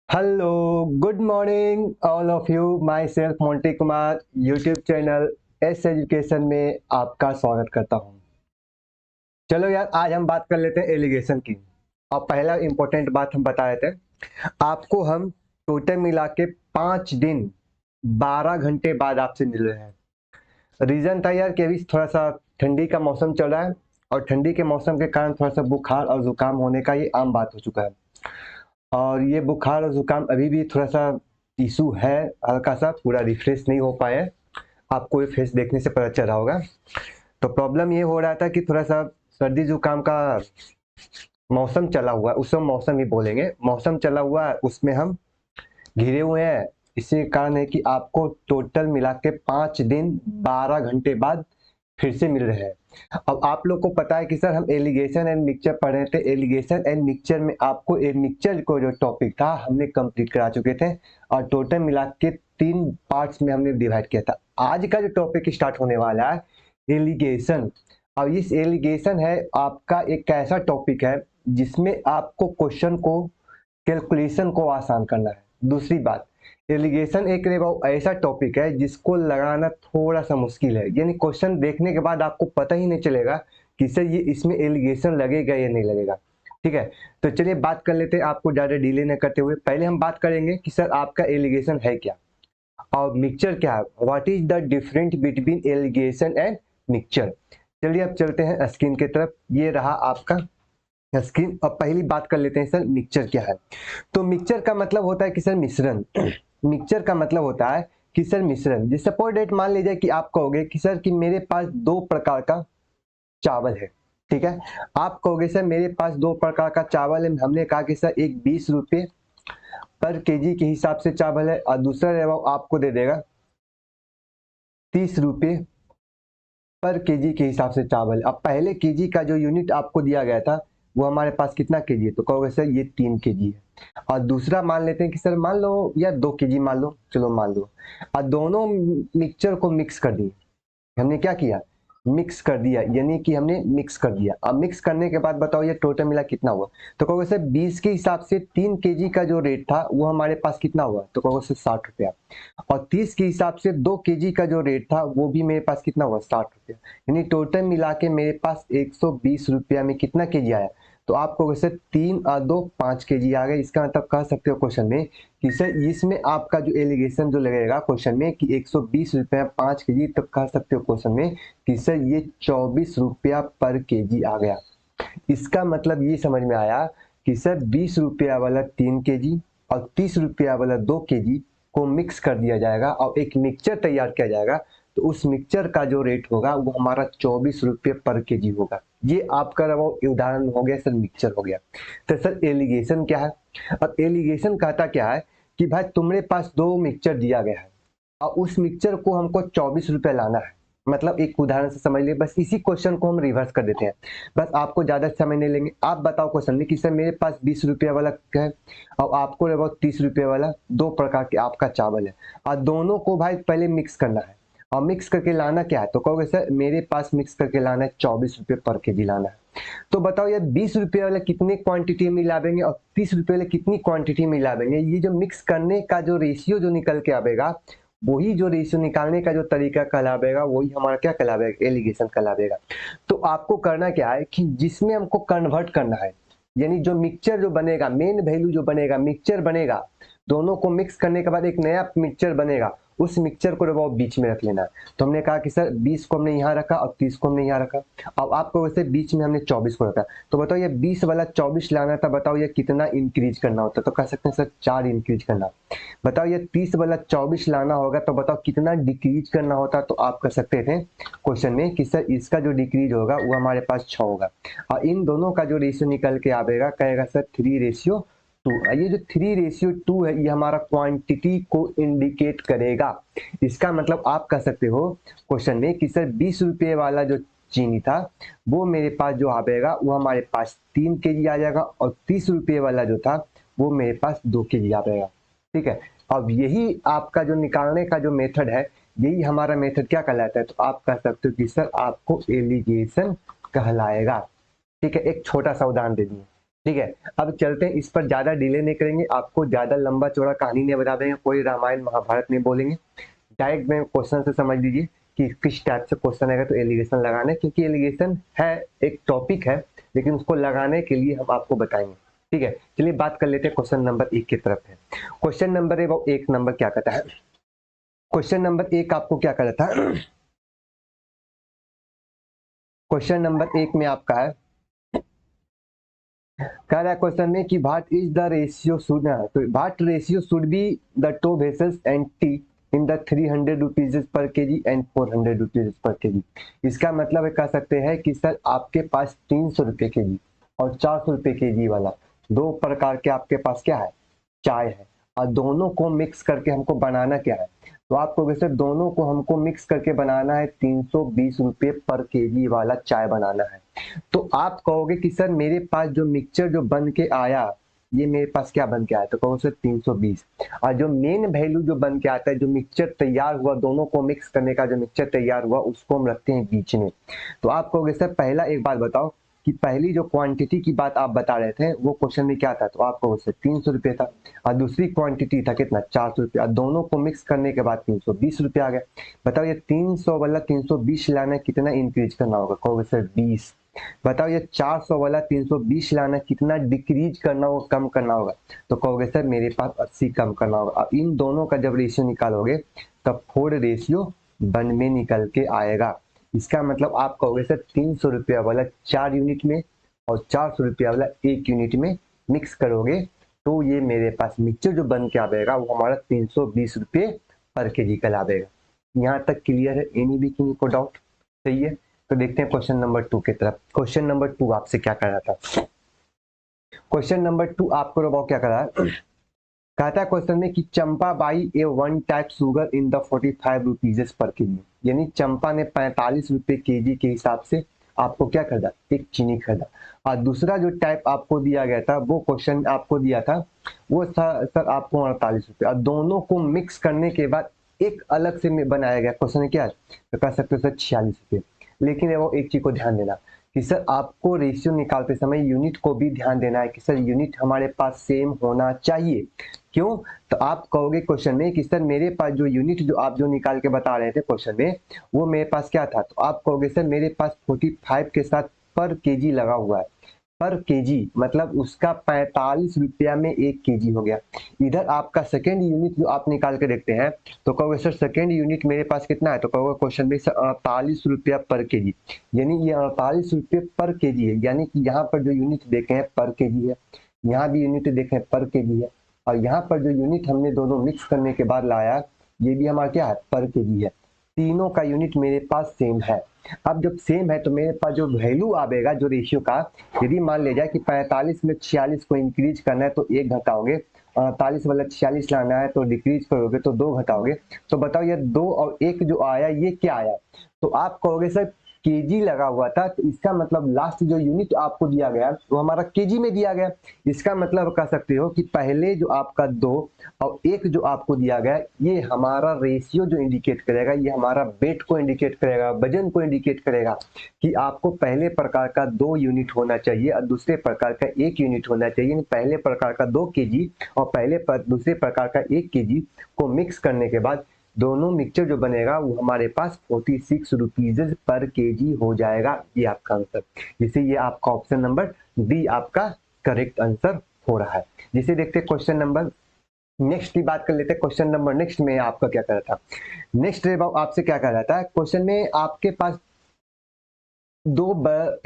Hello, good morning all of you. My self Monty Kumar YouTube channel S education में आपका स्वागत करता हूँ। चलो यार, आज हम बात कर लेते हैं एलिगेशन की। और पहला इंपॉर्टेंट बात हम बता रहे थे आपको, हम टोटल मिला के 5 दिन 12 घंटे बाद आपसे मिल रहे हैं। रीजन था यार कि अभी थोड़ा सा ठंडी का मौसम चल रहा है और ठंडी के मौसम के कारण थोड़ा सा बुखार और जुकाम होने का ये आम बात हो चुका है। और ये बुखार और जुकाम अभी भी थोड़ा सा इशू है, हल्का सा पूरा रिफ्रेश नहीं हो पाया है। आपको ये फेस देखने से पता चल रहा होगा। तो प्रॉब्लम ये हो रहा था कि थोड़ा सा सर्दी जुकाम का मौसम चला हुआ है, उसको मौसम ही बोलेंगे, मौसम चला हुआ है, उसमें हम घिरे हुए हैं। इसी कारण है कि आपको टोटल मिला के 5 दिन 12 घंटे बाद फिर से मिल रहे हैं। अब आप लोग को पता है कि सर हम एलिगेशन एंड मिक्सचर पढ़ रहे थे। एलिगेशन एंड मिक्सचर में आपको मिक्सचर को जो टॉपिक था हमने कंप्लीट करा चुके थे और टोटल मिला के 3 पार्ट्स में हमने डिवाइड किया था। आज का जो टॉपिक स्टार्ट होने वाला है एलिगेशन। और इस एलिगेशन है आपका एक ऐसा टॉपिक है जिसमें आपको क्वेश्चन को, कैलकुलेशन को आसान करना है। दूसरी बात, एलिगेशन एक ऐसा टॉपिक है जिसको लगाना थोड़ा सा मुश्किल है, यानी क्वेश्चन देखने के बाद आपको पता ही नहीं चलेगा कि सर ये इसमें एलिगेशन लगेगा या नहीं लगेगा। ठीक है, तो चलिए बात कर लेते हैं। आपको ज्यादा डिले न करते हुए पहले हम बात करेंगे कि सर आपका एलिगेशन है क्या और मिक्सचर क्या है। What is the difference between alligation and mixture. चलिए अब चलते हैं स्क्रीन की तरफ। ये रहा आपका स्क्रीन। अब पहली बात कर लेते हैं सर मिक्सचर क्या है। तो मिक्सचर का मतलब होता है कि सर मिश्रण। मिक्सचर का मतलब होता है कि सर मिश्रण। जिस सपोज डेट मान लीजिए कि आप कहोगे कि सर कि मेरे पास 2 प्रकार का चावल है। ठीक है, आप कहोगे सर मेरे पास 2 प्रकार का चावल है। हमने कहा कि सर एक 20 रुपये पर केजी के हिसाब से चावल है और दूसरा आपको दे देगा 30 रुपये पर केजी के हिसाब से चावल। अब पहले केजी का जो यूनिट आपको दिया गया था वो हमारे पास कितना केजी है, तो कहोगे सर ये 3 केजी है। और दूसरा मान लेते हैं कि सर मान लो या 2 केजी मान लो, चलो मान लो। और दोनों मिक्सचर को मिक्स कर दिए। हमने क्या किया, मिक्स कर दिया, यानी कि हमने मिक्स कर दिया। अब मिक्स करने के बाद बताओ ये टोटल मिला कितना हुआ। तो कहोगे सर 20 के हिसाब से 3 केजी का जो रेट था वो हमारे पास कितना हुआ, तो कहोगे सर 60 रुपया। और 30 के हिसाब से 2 केजी का जो रेट था वो भी मेरे पास कितना हुआ, 60 रुपया। यानी टोटल मिला के मेरे पास 120 रुपया में कितना केजी आया। तो आप कहोगे सर 3 और 2 5 केजी आ गए। इसका मतलब कह सकते हो क्वेश्चन में कि सर इसमें आपका जो एलिगेशन जो लगेगा क्वेश्चन में कि 120 रुपया 5 केजी, तो कह सकते हो क्वेश्चन में कि सर ये 24 रुपया पर केजी आ गया। इसका मतलब ये समझ में आया कि सर 20 रुपया वाला 3 केजी और 30 रुपया वाला 2 केजी को मिक्स कर दिया जाएगा और एक मिक्सचर तैयार किया जाएगा। तो उस मिक्सचर का जो रेट होगा वो हमारा 24 रुपये पर केजी होगा। ये आपका वो उदाहरण हो गया सर, मिक्सचर हो गया। तो सर एलिगेशन क्या है। अब एलिगेशन कहता क्या है कि भाई तुम्हारे पास 2 मिक्सचर दिया गया है और उस मिक्सचर को हमको 24 रुपये लाना है। मतलब एक उदाहरण से समझ लिए, बस इसी क्वेश्चन को हम रिवर्स कर देते हैं। बस आपको ज्यादा समय नहीं लेंगे। आप बताओ क्वेश्चन में कि सर मेरे पास 20 रुपया वाला है और आपको लगभग 30 रुपये वाला, 2 प्रकार के आपका चावल है और दोनों को भाई पहले मिक्स करना है। और मिक्स करके लाना क्या है, तो कहोगे सर मेरे पास मिक्स करके लाना है 24 रुपये पर केजी लाना है। तो बताओ यार 20 रुपये वाले कितने क्वांटिटी में लावेंगे और 30 रुपये वाले कितनी क्वांटिटी में लावेंगे। ये जो मिक्स करने का जो रेशियो जो निकल के आवेगा, वही जो रेशियो निकालने का जो तरीका कहलावेगा वही हमारा क्या कहलावेगा, एलिगेशन कहलावेगा। तो आपको करना क्या है कि जिसमें हमको कन्वर्ट करना है, यानी जो मिक्सचर जो बनेगा, मेन वैल्यू जो बनेगा, मिक्सचर बनेगा, दोनों को मिक्स करने के बाद एक नया मिक्सचर बनेगा, उस मिक्सचर को वो बीच में रख लेना है। तो हमने कहा कि सर 20 को हमने यहाँ रखा और 30 को हमने यहाँ रखा। अब आपको वैसे बीच में हमने 24 को रखा। तो बताओ ये 20 वाला 24 लाना था, बताओ ये कितना इंक्रीज करना होता, तो कह सकते हैं सर 4 इंक्रीज करना। बताओ ये 30 वाला 24 लाना होगा तो बताओ कितना डिक्रीज करना होता, तो आप कर सकते थे क्वेश्चन में कि सर इसका जो डिक्रीज होगा वो हमारे पास 6 होगा और इन दोनों का जो रेशियो निकल के आएगा कहेगा सर 3:2। ये जो 3:2 है ये हमारा क्वांटिटी को इंडिकेट करेगा। इसका मतलब आप कह सकते हो क्वेश्चन में कि सर 20 रुपये वाला जो चीनी था वो मेरे पास जो आएगा वो हमारे पास 3 केजी आ जाएगा और 30 रुपये वाला जो था वो मेरे पास 2 केजी आ जाएगा। ठीक है, अब यही आपका जो निकालने का जो मेथड है, यही हमारा मेथड क्या कहलाता है, तो आप कह सकते हो कि सर आपको एलिगेशन कहलाएगा। ठीक है, एक छोटा सा उदाहरण दे दिए। ठीक है, अब चलते हैं, इस पर ज्यादा डिले नहीं करेंगे, आपको ज्यादा लंबा चौड़ा कहानी नहीं बता देंगे, कोई रामायण महाभारत नहीं बोलेंगे, डायरेक्ट में क्वेश्चन से समझ लीजिए कि किस टाइप से क्वेश्चन आएगा। तो एलिगेशन लगाना है, क्योंकि एलिगेशन है एक टॉपिक है, लेकिन उसको लगाने के लिए हम आपको बताएंगे। ठीक है, चलिए बात कर लेते हैं क्वेश्चन नंबर 1 की तरफ है। क्वेश्चन नंबर एक नंबर क्या कहता है, क्वेश्चन नंबर 1 आपको क्या कहता है, क्वेश्चन नंबर 1 में आपका है, कह रहा है क्वेश्चन में कि what is the ratio should, तो what ratio should be the two vessels and tea in the 300 rupees per kg and 400 rupees per kg. इसका मतलब है, कह सकते हैं कि सर आपके पास 300 रुपये केजी और 400 रुपये केजी वाला दो प्रकार के आपके पास क्या है, चाय है, और दोनों को मिक्स करके हमको बनाना क्या है। तो आपको वैसे दोनों को हमको मिक्स करके बनाना है, 320 रुपये पर केजी वाला चाय बनाना है। तो आप कहोगे कि सर मेरे पास जो मिक्सचर जो बन के आया, ये मेरे पास क्या बन के आया, तो कहो सर 320, और जो मेन वैल्यू जो बन के आता है, जो मिक्सचर तैयार हुआ, दोनों को मिक्स करने का जो मिक्सचर तैयार हुआ, उसको हम रखते हैं बीच में। तो आप कहोगे सर पहला एक बात बताओ कि पहली जो क्वांटिटी की बात आप बता रहे थे वो क्वेश्चन में क्या था, तो आप कहोगे सर 300 रुपये था, और दूसरी क्वांटिटी था कितना, 400 रुपये, और दोनों को मिक्स करने के बाद 320 रुपये आ गया। बताओ ये 300 वाला 320 लाना कितना इंक्रीज करना होगा, कहोगे सर 20। बताओ ये 400 वाला 320 लाना कितना डिक्रीज करना होगा, कम करना होगा, तो कहोगे सर मेरे पास 80 कम करना होगा। अब इन दोनों का जब रेशियो निकालोगे तब 4 रेशियो 1 में निकल के आएगा। इसका मतलब आप कहोगे सर 300 रुपया वाला 4 यूनिट में और 400 रुपया वाला 1 यूनिट में मिक्स करोगे, तो ये मेरे पास मिक्सचर जो बन के आएगा वो हमारा 320 रुपये पर केजी कहलाएगा। यहाँ तक क्लियर है, एनी भी किसी को डाउट, सही है। तो देखते हैं क्वेश्चन नंबर 2 की तरफ। क्वेश्चन नंबर 2 आपसे क्या कह रहा था, क्वेश्चन नंबर 2 आपको बताओ क्या कह रहा है, कहता है क्वेश्चन में कि Champa buy a 1 type sugar in the 45 rupees per kg, यानी चंपा ने 45 रुपए केजी के हिसाब से आपको क्या खरीदा, एक चीनी खरीदा। और दूसरा जो टाइप आपको दिया गया था, वो क्वेश्चन आपको दिया था वो था सर आपको 48 रुपये, और दोनों को मिक्स करने के बाद एक अलग से बनाया गया क्वेश्चन क्या है, तो कह सकते हो सर 46 रुपये। लेकिन वो एक चीज को ध्यान देना कि सर आपको रेशियो निकालते समय यूनिट को भी ध्यान देना है कि सर यूनिट हमारे पास सेम होना चाहिए। क्यों, तो आप कहोगे क्वेश्चन में कि सर मेरे पास जो यूनिट जो आप जो निकाल के बता रहे थे क्वेश्चन में, वो मेरे पास क्या था, तो आप कहोगे सर मेरे पास 45 के साथ पर केजी लगा हुआ है, पर केजी मतलब उसका 45 रुपया में 1 केजी हो गया। इधर आपका सेकेंड यूनिट जो आप निकाल के देखते हैं, तो कहोगे सर सेकेंड यूनिट मेरे पास कितना है, तो कहोगे क्वेश्चन में 48 रुपया पर केजी, यानी ये 48 रुपये पर केजी है, यानी कि यहाँ पर जो यूनिट देखे हैं पर केजी है, यहाँ भी यूनिट देखे पर केजी है, और यहाँ पर जो यूनिट हमने दोनों मिक्स करने के बाद लाया, ये भी हमारा क्या है, पर केजी है। तीनों का यूनिट मेरे पास सेम है। अब जब सेम है तो मेरे पास जो वैल्यू आएगा जो रेशियो का, यदि मान ले जाए कि 45 में 46 को इंक्रीज करना है तो 1 घटाओगे, 48 वाला 46 लाना है तो डिक्रीज करोगे तो 2 घटाओगे। तो बताओ ये 2 और 1 जो आया ये क्या आया, तो आप कहोगे सर केजी लगा हुआ था, तो इसका मतलब लास्ट जो यूनिट आपको दिया गया वो हमारा केजी में दिया गया। इसका मतलब कह सकते हो कि पहले जो आपका 2 और 1 जो आपको दिया गया, ये हमारा रेशियो जो इंडिकेट करेगा, ये हमारा वेट को इंडिकेट करेगा, वजन को इंडिकेट करेगा कि आपको पहले प्रकार का 2 यूनिट होना चाहिए और दूसरे प्रकार का 1 यूनिट होना चाहिए। पहले प्रकार का 2 केजी और दूसरे प्रकार का 1 केजी को मिक्स करने के बाद दोनों मिक्सचर जो बनेगा वो हमारे पास 46 रुपीज पर केजी हो जाएगा। ये आपका आंसर, जिसे ये आपका ऑप्शन नंबर डी आपका करेक्ट आंसर हो रहा है। जिसे देखते क्वेश्चन नंबर नेक्स्ट की बात कर लेते हैं। क्वेश्चन नंबर नेक्स्ट में आपका क्या कर रहा था, नेक्स्ट आपसे क्या कर रहा था, क्वेश्चन में आपके पास 2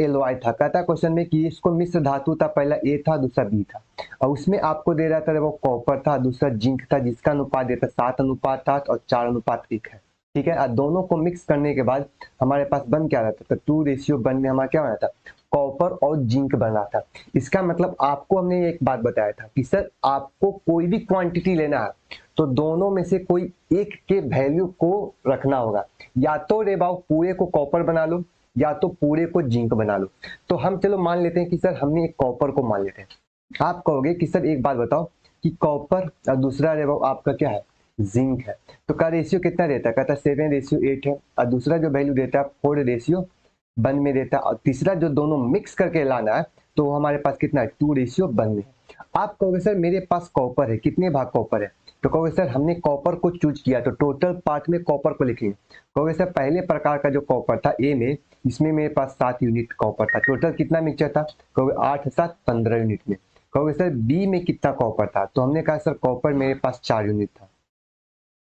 एलवाई था, कहता क्वेश्चन में कि इसको मिश्र धातु था, पहला ए था दूसरा बी था, और उसमें आपको दे रहा था वो कॉपर था दूसरा जिंक था, जिसका अनुपात देता 7:8 और 4:1 है। ठीक है, दोनों को मिक्स करने के बाद हमारे पास बन क्या रहा था, तो 2:1 में हमारा क्या बना था, कॉपर और जिंक बना था। इसका मतलब आपको हमने एक बात बताया था कि सर आपको कोई भी क्वांटिटी लेना है तो दोनों में से कोई एक के वैल्यू को रखना होगा, या तो रे बाबू पूरे को कॉपर बना लो या तो पूरे को जिंक बना लो। तो हम चलो मान लेते हैं कि सर हमने एक कॉपर को मान लेते हैं। आप कहोगे कि सर एक बात बताओ कि कॉपर और दूसरा रे बाबू आपका क्या है, जिंक है, तो का रेशियो कितना रहता है, कहता है 7:8 है, और दूसरा जो वैल्यू देता है 4:1 में देता है, और तीसरा जो दोनों मिक्स करके लाना है तो हमारे पास कितना है 2:1 में। आप कहोगे सर मेरे पास कॉपर है, कितने भाग कॉपर है, तो कहोगे सर हमने कॉपर को चूज किया तो टोटल पार्ट में कॉपर को लिखेंगे। कहोगे सर पहले प्रकार का जो कॉपर था ए में, इसमें मेरे पास 7 यूनिट कॉपर था, टोटल कितना मिक्सचर था, कहोगे 8 7 15 यूनिट में। कहोगे सर बी में कितना कॉपर था, तो हमने कहा सर कॉपर मेरे पास 4 यूनिट था,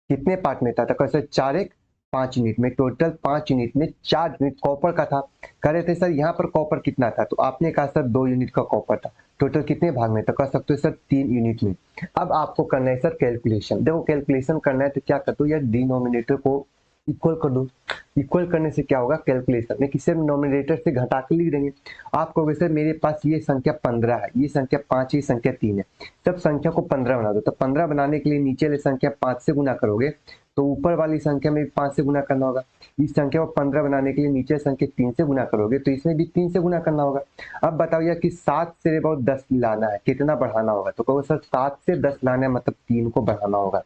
कितने पार्ट में था, तो कहा सर 4 1 5 यूनिट में, टोटल 5 यूनिट में 4 यूनिट कॉपर का था। कह रहे थे सर यहाँ पर कॉपर कितना था, तो आपने कहा सर 2 यूनिट का कॉपर था, टोटल कितने भाग में, तो कह सकते हो सर 3 यूनिट में। अब आपको करना है सर कैलकुलेशन, देखो कैलकुलेशन करना है तो क्या कर दो यार, डिनोमिनेटर को इक्वल कर दो। इक्वल करने से क्या होगा, कैलकुलेशन में किसी नोमिनेटर से घटा के लिख देंगे। आप कहोगे सर मेरे पास ये संख्या 15 है, ये संख्या 5 है, ये संख्या 3 है, तब संख्या को 15 बना दो। तो 15 बनाने के लिए नीचे वाली संख्या 5 से गुना करोगे तो ऊपर वाली संख्या में भी 5 से गुना करना होगा। इस संख्या को 15 बनाने के लिए नीचे संख्या 3 से गुना करोगे तो इसमें भी 3 से गुना करना होगा। अब बताओ यार कि 7 से बहुत 10 लाना है, कितना बढ़ाना होगा, तो कहो सर 7 से 10 लाना है मतलब 3 को बढ़ाना होगा।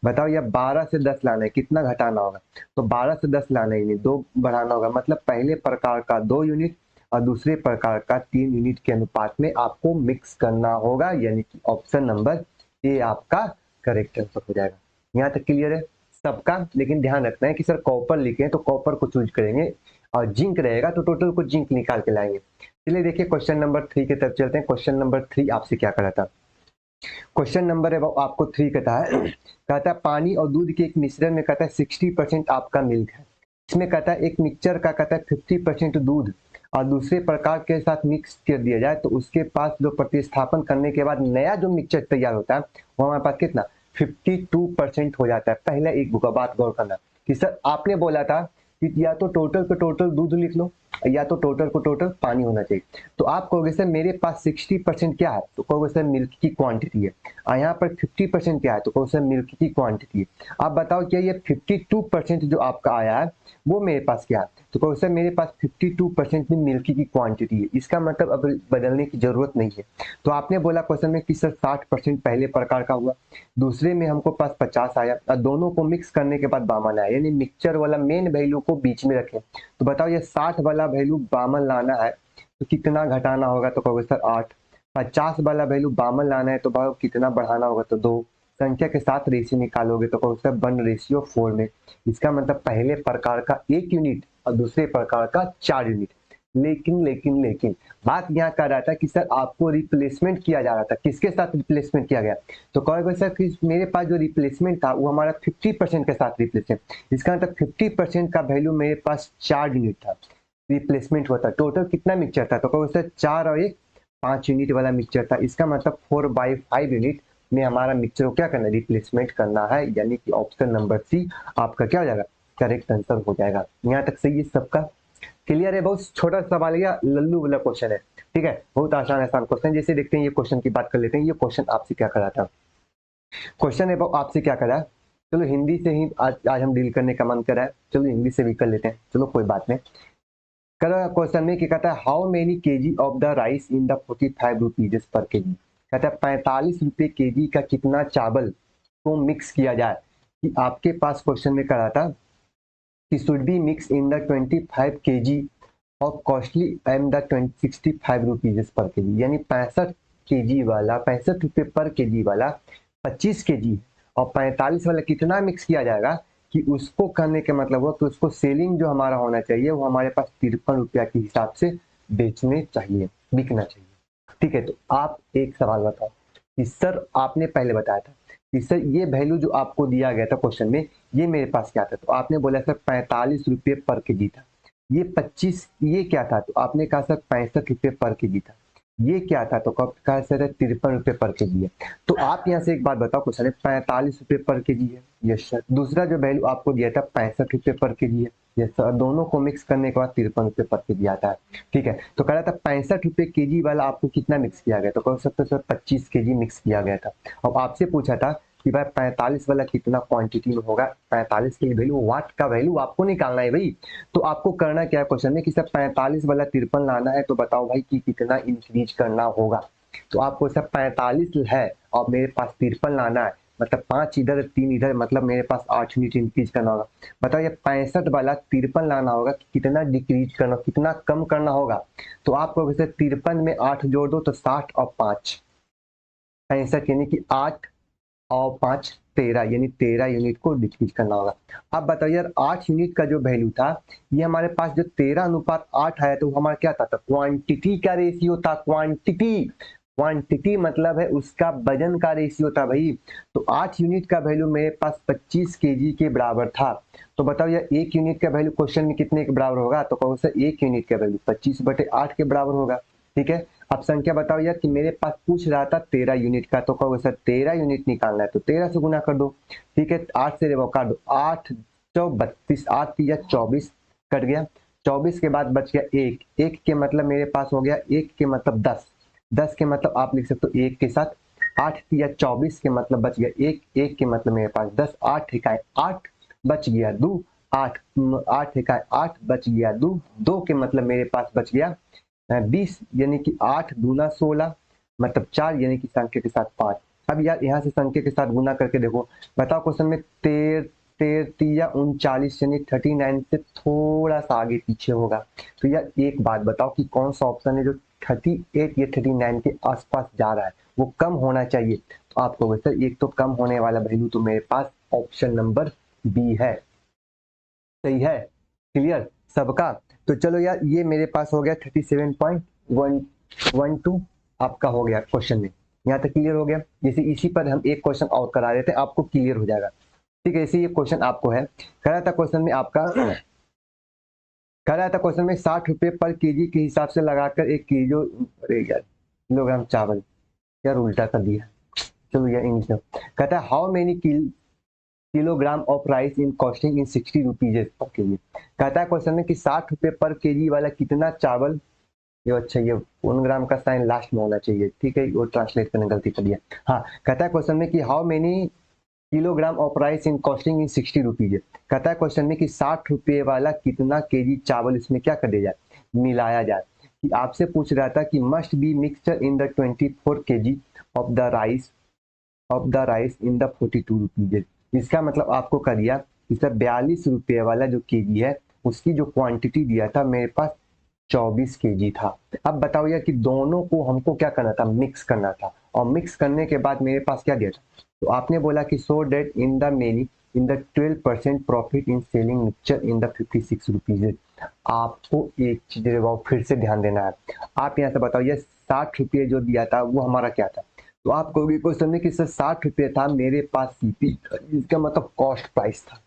बताओ यार 12 से 10 लाना है, कितना घटाना होगा, तो 12 से 10 लाना ही नहीं, 2 बढ़ाना होगा। मतलब पहले प्रकार का 2 यूनिट और दूसरे प्रकार का 3 यूनिट के अनुपात में आपको मिक्स करना होगा, यानी कि ऑप्शन नंबर ए आपका करेक्ट आंसर हो जाएगा। यहाँ तक क्लियर है सबका। लेकिन ध्यान रखना है कि सर कॉपर लिखे तो कॉपर को चूज करेंगे और जिंक रहेगा तो टोटल को जिंक निकाल के लाएंगे। चलिए देखिए क्वेश्चन नंबर 3 की तरफ चलते हैं। क्वेश्चन नंबर 3 आपसे क्या करा था, क्वेश्चन नंबर है आपको 3 कहता है कहता है पानी और दूध के एक मिश्रण में कहता है 60% आपका मिल्क है। इसमें कहता है एक मिक्सचर का कहता है 50% दूध और दूसरे प्रकार के साथ मिक्स कर दिया जाए तो उसके पास जो प्रतिस्थापन करने के बाद नया जो मिक्सचर तैयार होता है वो हमारे पास कितना 52% हो जाता है। पहले एक बात गौर करना कि सर आपने बोला था कि या तो टोटल को टोटल दूध लिख लो या तो टोटल को टोटल पानी होना चाहिए। तो आप कहोगे सर मेरे पास 60% क्या है, तो कहोगे सर मिल्क की क्वांटिटी है, और यहाँ पर 50% क्या है, तो कहोगे सर मिल्क की क्वांटिटी है। आप बताओ क्या ये 52% जो आपका आया है वो मेरे पास क्या है, तो कहोगे सर मेरे पास 52% में मिल्क की क्वांटिटी है। इसका मतलब अब बदलने की जरूरत नहीं है। तो आपने बोला क्वेश्चन में कि सर 60% पहले प्रकार का हुआ, दूसरे में हमको पास 50 आया और दोनों को मिक्स करने के बाद 52 आया, यानी मिक्सचर वाला मेन वैल्यू को बीच में रखें। तो बताओ ये 60 वाला वैल्यू 52 लाना है तो कितना घटाना होगा, तो कहोगे सर 8। 50 वाला वैल्यू 52 लाना है तो भाव कितना बढ़ाना होगा, तो 2। संख्या के साथ रेशियो निकालोगे तो कहोगे सर 1:4 में। इसका मतलब पहले प्रकार का 1 यूनिट और दूसरे प्रकार का 4 यूनिट। लेकिन बात यहाँ कर रहा था कि सर आपको रिप्लेसमेंट किया जा रहा था, किसके साथ रिप्लेसमेंट किया गया, तो कहोगे सर कि मेरे पास जो रिप्लेसमेंट था वो हमारा 50% के साथ रिप्लेसमेंट। इसका मतलब 50% का वैल्यू मेरे पास 4 यूनिट था, रिप्लेसमेंट हुआ था। टोटल कितना मिक्सचर था, तो कहोगे सर 4 और 1 5 यूनिट वाला मिक्सचर था। इसका मतलब 4/5 यूनिट में हमारा मिक्सचर को क्या करना है, रिप्लेसमेंट करना है, यानी कि ऑप्शन नंबर सी आपका क्या हो जाएगा, करेक्ट आंसर हो जाएगा। यहाँ तक सही है सबका, क्लियर है। बहुत छोटा सवाल है, लल्लू वाला क्वेश्चन है, ठीक है, बहुत आसान क्वेश्चन। जैसे देखते हैं ये क्वेश्चन की बात कर लेते हैं। ये क्वेश्चन आपसे क्या करा था, क्वेश्चन है आपसे क्या करा, चलो हिंदी से ही आज हम डील करने का मन करा है, चलो हिंदी से भी कर लेते हैं, चलो कोई बात नहीं। करा क्वेश्चन में क्या कहता है, how many KG of the rice in the 45 rupees per KG. कहता है 45 रुपए केजी का कितना चावल को मिक्स किया जाए। कि आपके पास क्वेश्चन में करा था कि should be mix in the 25 KG of costly and the 65 rupees per kg, यानी 65 केजी वाला 65 रुपए पर केजी वाला 25 केजी और 45 वाला कितना मिक्स किया जाएगा, कि उसको करने के मतलब वो कि उसको सेलिंग जो हमारा होना चाहिए वो हमारे पास 53 रुपया के हिसाब से बेचने चाहिए, बिकना चाहिए। ठीक है, तो आप एक सवाल बताओ कि सर आपने पहले बताया था कि सर ये वैल्यू जो आपको दिया गया था क्वेश्चन में ये मेरे पास क्या था, तो आपने बोला सर 45 रुपये पर केजी था। ये 25 ये क्या था, तो आपने कहा सर 65 रुपये पर केजी था। ये क्या था, तो कब कहा सर 53 रुपये पर केजी है। तो आप यहाँ से एक बात बताओ, क्वेश्चन है 45 रुपये पर केजी है, यस सर। दूसरा जो वैल्यू आपको दिया था 65 रुपये पर केजी है, यस सर। दोनों को मिक्स करने के बाद 53 रुपये पर केजी आता है, ठीक है। तो कह रहा था 65 रुपये केजी वाला आपको कितना मिक्स किया गया, तो कह सकते सर 25 केजी मिक्स किया गया था। अब आपसे पूछा था कि भाई 45 वाला कितना क्वांटिटी में होगा, 45 की वैल्यू वाट का वैल्यू आपको निकालना है भाई। तो आपको करना क्या है क्वेश्चन में कि सर 45 वाला 53 लाना है, तो बताओ भाई कि कितना इंक्रीज करना होगा। तो आपको सर 45 है और मेरे पास 53 लाना है, मतलब 5 इधर 3 इधर, मतलब मेरे पास 8 यूनिट इंक्रीज करना होगा। बताओ ये 65 वाला 53 लाना होगा, कितना डिक्रीज करना, कितना कम करना होगा। तो आपको वैसे 53 में 8 जोड़ दो तो 60 और 5 65, यानी कि 8 और 5 13, यानी 13 यूनिट को डिक्रीज करना होगा। अब बताओ यार 8 यूनिट का जो वैल्यू था, ये हमारे पास जो 13:8 आया तो हमारा क्या था, क्वांटिटी का रेशियो था। क्वांटिटी, क्वांटिटी मतलब है उसका वजन का रेशियो था भाई। तो 8 यूनिट का वैल्यू मेरे पास 25 केजी के बराबर था। तो बताओ यार 1 यूनिट का वैल्यू क्वेश्चन में कितने के बराबर होगा, तो कहो सर 1 यूनिट का वैल्यू 25/8 के बराबर होगा। ठीक है, अब संख्या बताओ यार कि मेरे पास पूछ रहा था 13 यूनिट का, तो कहो सर 13 यूनिट निकालना है तो 13 से गुना कर दो। ठीक है, 8 से देखो काट दो, 8 चौ 32, 8 या 24 कट गया। 24 के बाद बच गया 1, 1 के मतलब मेरे पास हो गया 1 के मतलब 10, 10 के मतलब आप लिख सकते हो 1 के साथ। 8 या 24 के मतलब बच गया 1, 1 के मतलब मेरे पास 10, 8 इकाई 8 बच गया 2, 8 8 इकाई 8 बच गया 2, 2 के मतलब मेरे पास बच गया 20, यानी कि 8 दूना 16 मतलब 4, यानी कि संख्या के साथ 5। अब यार यहाँ से संख्या के साथ गुना करके देखो, बताओ क्वेश्चन में 39, यानी 39 से थोड़ा सा आगे पीछे होगा। तो यार एक बात बताओ कि कौन सा ऑप्शन है जो 38 या 39 के आसपास जा रहा है, वो कम होना चाहिए। तो आपको वैसे एक तो कम होने वाला वैल्यू तो मेरे पास ऑप्शन नंबर बी है। सही है, क्लियर सबका। तो चलो यार ये मेरे पास हो गया 37.112 आपका हो गया क्वेश्चन में, यहाँ तक क्लियर हो गया। जैसे इसी पर हम एक क्वेश्चन और करा देते हैं, आपको क्लियर हो जाएगा। ठीक है, इसी ये क्वेश्चन आपको है, करा था क्वेश्चन में आपका करा था क्वेश्चन में 60 रुपए पर केजी के हिसाब से लगाकर 1 किलोग्राम चावल, यार उल्टा कर दिया, चलो यार इंग्लिश में कहता है how many kilogram of rice in costing in 60 rupees per KG. कहता है क्वेश्चन में कि 60 रुपए पर केजी वाला कितना चावल, ये अच्छा ये 1 ग्राम का साइन लास्ट में होना चाहिए। ठीक है, वो ट्रांसलेट करने गलती कर दिया। हाँ, कहता है क्वेश्चन में कि how many kilogram of rice in costing in 60 rupees. कहता है क्वेश्चन में कि 60 रुपए वाला कितना केजी चावल इसमें क्या कर दिया जाए, मिलाया जाए। कि आपसे पूछ रहा था कि must be mixture in the 24 KG of the rice in the 42 rupees. इसका मतलब आपको कर दिया कि सर 42 रुपये वाला जो केजी है उसकी जो क्वांटिटी दिया था मेरे पास 24 केजी था। अब बताओ यार कि दोनों को हमको क्या करना था, मिक्स करना था। और मिक्स करने के बाद मेरे पास क्या दिया था, तो आपने बोला कि so that in the 12% profit in selling mixture in the 56 rupees. आपको एक चीज फिर से ध्यान देना है। आप यहाँ से बताओ ये 60 रुपये जो दिया था वो हमारा क्या था, तो आप कहोगे क्वेश्चन में कि सर 60 रुपये था मेरे पास सीपी, इसका मतलब कॉस्ट प्राइस था।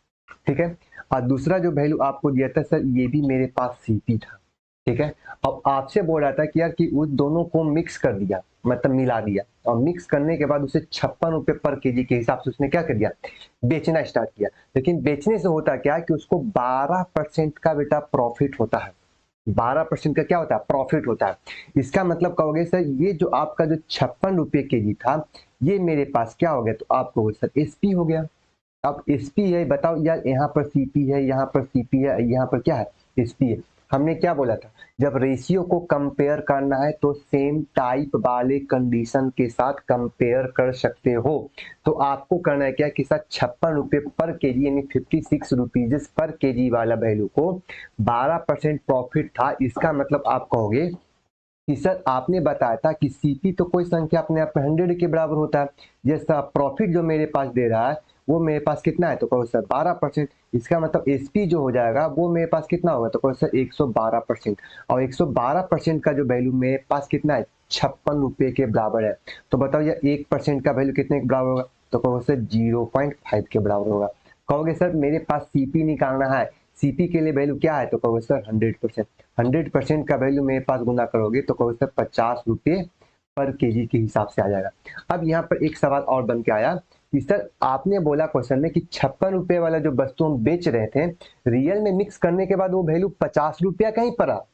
ठीक है, और दूसरा जो वैल्यू आपको दिया था सर ये भी मेरे पास सीपी था। ठीक है, अब आपसे बोल रहा था कि यार कि उस दोनों को मिक्स कर दिया, मतलब मिला दिया, और मिक्स करने के बाद उसे 56 रुपए पर केजी के हिसाब से उसने क्या कर दिया, बेचना स्टार्ट किया। लेकिन बेचने से होता क्या कि उसको 12% का बेटा प्रॉफिट होता है। 12% का क्या होता है, प्रॉफिट होता है। इसका मतलब कहोगे सर ये जो आपका जो 56 रुपये केजी था ये मेरे पास क्या हो गया, तो आपको सर एसपी हो गया। अब एसपी है, बताओ यार यहाँ पर सीपी है, यहाँ पर सीपी है, यहाँ पर क्या है, एसपी है। हमने क्या बोला था, जब रेशियो को कंपेयर करना है तो सेम टाइप वाले कंडीशन के साथ कंपेयर कर सकते हो। तो आपको करना है क्या कि सर 56 रुपये पर केजी यानी 56 रुपीज पर केजी वाला वैल्यू को 12% प्रॉफिट था। इसका मतलब आप कहोगे कि सर आपने बताया था कि सीपी तो कोई संख्या अपने आप 100 के बराबर होता है, जैसा प्रॉफिट जो मेरे पास दे रहा है वो मेरे पास कितना है, तो कहो सर 12%। इसका मतलब एसपी जो हो जाएगा वो मेरे पास कितना होगा, तो कहो सर 112%। और 112% का जो वैल्यू मेरे पास कितना है, 56 रुपये के बराबर है। तो बताओ ये 1% का वैल्यू कितने के बराबर होगा, तो कहो सर 0.5 के बराबर होगा। कहोगे सर मेरे पास सीपी निकालना है, सीपी के लिए वैल्यू क्या है, तो कहोगे सर 100%। 100% का वैल्यू मेरे पास गुना करोगे तो कहोगे सर 50 रुपये पर केजी के हिसाब से आ जाएगा। अब यहाँ पर एक सवाल और बन के आया कि सर आपने बोला क्वेश्चन में कि 56 रुपये वाला जो वस्तु हम बेच रहे थे रियल में मिक्स करने के बाद वो वैल्यू 50 रुपया कहीं पड़ा।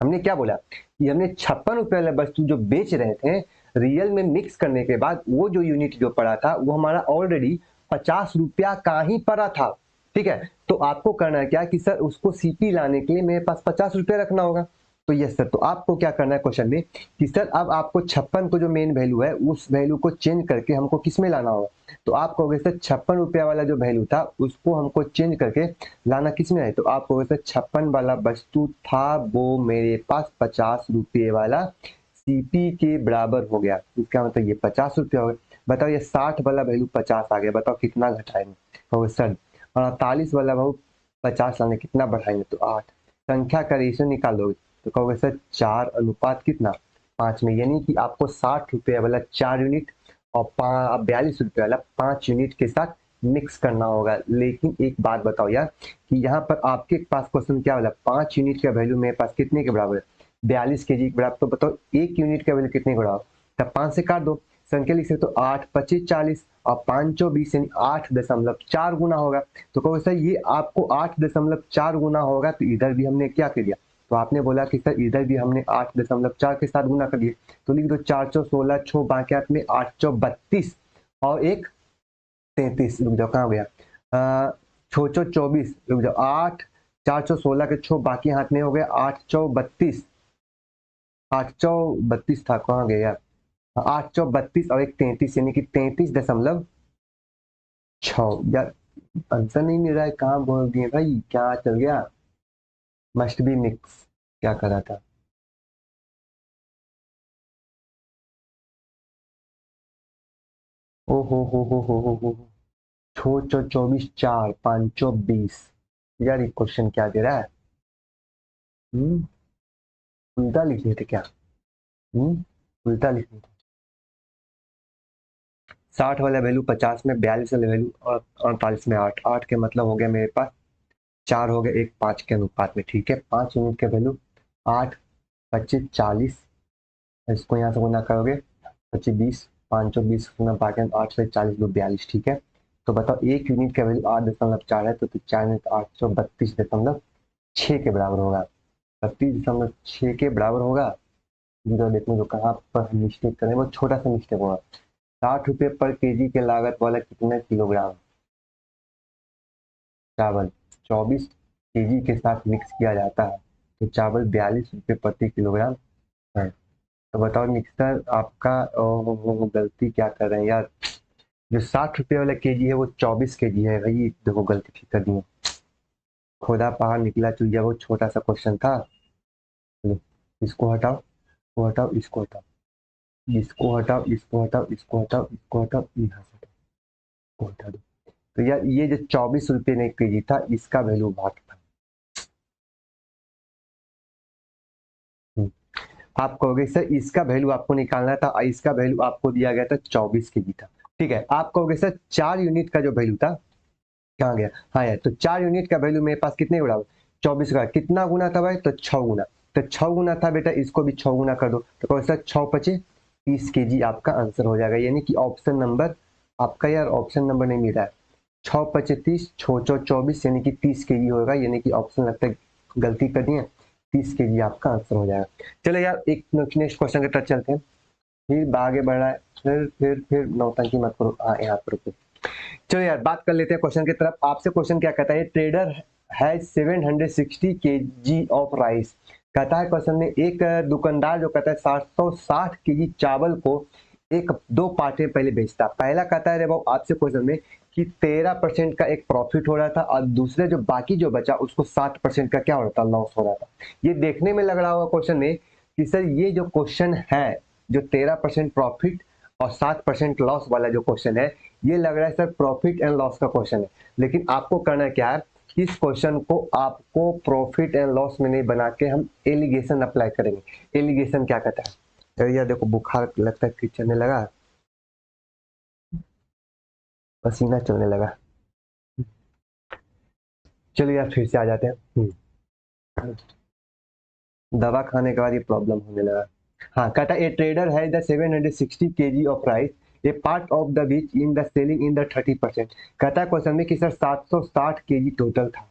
हमने क्या बोला कि हमने 56 रुपये वाला वस्तु जो बेच रहे थे रियल में मिक्स करने के बाद वो जो यूनिट जो पड़ा था वो हमारा ऑलरेडी 50 रुपया का ही पड़ा था। ठीक है, तो आपको करना है क्या कि सर उसको सीपी लाने के लिए मेरे पास 50 रुपया रखना होगा। तो यस सर, तो आपको क्या करना है क्वेश्चन में कि सर अब आपको 56 को जो मेन वैल्यू है उस वैल्यू को चेंज करके हमको किस में लाना होगा। तो आप कहोगे सर 56 रुपया वाला जो वैल्यू था उसको हमको चेंज करके लाना किस में है। तो आप कहोगे सर 56 वाला वस्तु था वो मेरे पास 50 रुपये वाला सीपी के बराबर हो गया। इसका मतलब ये 50 रुपया हो गया। बताओ ये 60 वाला वैल्यू 50 आ गया, बताओ कितना घटाएंगे। कहोगे सर 48 वाला वैल्यू 50 लाने कितना बढ़ाएंगे। तो 8। संख्या का रेशियो निकालोगे तो कहोगे सर 4 अनुपात कितना 5 में, यानी कि आपको 60 रुपये वाला 4 यूनिट और 42 रुपये वाला 5 यूनिट के साथ मिक्स करना होगा। लेकिन एक बात बताओ यार कि यहाँ पर आपके पास क्वेश्चन क्या वाला 5 यूनिट का वैल्यू मेरे पास कितने के बराबर है 42 kg के बराबर। तो बताओ 1 यूनिट का वैल्यू कितने के बराबर। तब 5 से काट दो, संख्या लिख सकते तो 8 25 40 और 5 20 यानी 8.4 गुना होगा। तो कहो सर ये आपको 8.4 गुना होगा, तो इधर भी हमने क्या कर दिया। तो आपने बोला कि सर इधर भी हमने 8.4 के साथ गुना कर दिए। तो लिख दो 416 छो बाकी हाथ में 832 और एक 33। रुक जाओ कहाँ हो गया छो 24। रुक जाओ 8 416 के छो बाकी हाथ में हो गया 832। 832 था कहाँ गया यार 832 और एक 33 यानी कि 33.6 यार। आंसर नहीं मिल रहा है, कहाँ बोल दिए भाई, क्या चल गया। मस्ट बी मिक्स क्या करा था। ओ हो छो 24 4 520 यार। ये क्वेश्चन क्या दे रहा है। हम्म उल्टा लिख रहे थे क्या। उल्टा लिख रहे थे। 60 वाला वैल्यू 50 में, 42 वाला वैल्यू और 48 में 8 8 के मतलब हो गया मेरे पास 4 हो गया 1 5 के अनुपात में। ठीक है 5 यूनिट का वैल्यू 8 25 40। इसको यहाँ से गुना करोगे 25 20 520 गुना बाकी 8 से 40 दो 42। ठीक है तो बताओ 1 यूनिट का वैल्यू 8.4 है, तो 4 में 832.6 के बराबर होगा। 32.6 के बराबर होगा। जीरो देखने जो कहाँ पर मिस्टेक करें, वो छोटा सा मिस्टेक होगा। 60 रुपये पर केजी के लागत वाला कितना किलोग्राम चावल 24 केजी के साथ मिक्स किया जाता है, तो चावल 42 रुपये प्रति किलोग्राम है। तो बताओ मिक्सर आपका गलती क्या कर रहे हैं यार। जो 60 रुपये वाला केजी है वो 24 केजी है भाई। देखो गलती ठीक कर दी है। खोदा पहाड़ निकला चुहिया, वो छोटा सा क्वेश्चन था। चलो इसको हटाओ, इसको हटाओ, इसको हटाओ, इसको हटाओ, इसको हटाओ, इसको हटाओ, इसको हटाओ, यहाँ से हटाओ, इसको हटा दो। तो यार ये जो 24 रुपये ने केजी था इसका वैल्यू भाग था। आप कहोगे सर इसका वैल्यू आपको निकालना था और इसका वैल्यू आपको दिया गया था 24 केजी था। ठीक है आप कहोगे सर 4 यूनिट का जो वैल्यू था कहाँ गया। हाँ यार तो 4 यूनिट का वैल्यू मेरे पास कितने बराबर 24 का कितना गुना था भाई, तो 6 गुना। तो 6 गुना था बेटा, इसको भी 6 गुना कर दो। तो कहो सर 6 पचे 30 केजी आपका आंसर हो जाएगा। यानी कि ऑप्शन नंबर आपका यार ऑप्शन नंबर नहीं मिल रहा है। 6 पचे 30 छो 24 यानी कि 30 केजी होगा। यानी कि ऑप्शन लगता है गलती कर दिए, 30 केजी आपका आंसर हो जाएगा। चलो यार एक नेक्स्ट क्वेश्चन की तरफ चलते हैं, फिर आगे बढ़ रहा है। फिर नौटंकी मत करो, यहाँ पर रुको। चलो यार बात कर लेते हैं क्वेश्चन की तरफ। आपसे क्वेश्चन क्या कहता है, ट्रेडर है 760 केजी ऑफ राइस। कहता है क्वेश्चन में एक दुकानदार जो कहता है 760 केजी चावल को एक दो पार्ट में पहले बेचता। पहला कहता है रे बाबू आपसे क्वेश्चन में कि 13% का एक प्रॉफिट हो रहा था और दूसरे जो बाकी जो बचा उसको 60% का क्या हो रहा था लॉस हो रहा था। ये देखने में लग रहा होगा क्वेश्चन में कि सर ये जो क्वेश्चन है जो 13% प्रॉफिट और 7% लॉस वाला जो क्वेश्चन है ये लग रहा है सर प्रॉफिट एंड लॉस का क्वेश्चन है। लेकिन आपको करना क्या है, इस क्वेश्चन को आपको प्रॉफिट एंड लॉस में नहीं बना के हम एलिगेशन अप्लाई करेंगे। एलिगेशन क्या कहता है, तो यार देखो बुखार लगता है कि चलने लगा, पसीना चलने लगा। चलो यार फिर से आ जाते हैं। दवा खाने के बाद ये प्रॉब्लम होने लगा। हाँ कहता है ए ट्रेडर है the 760 KG of rice A part of the which in the selling in the 30%। कहता है क्वेश्चन में कि सर 760 केजी टोटल था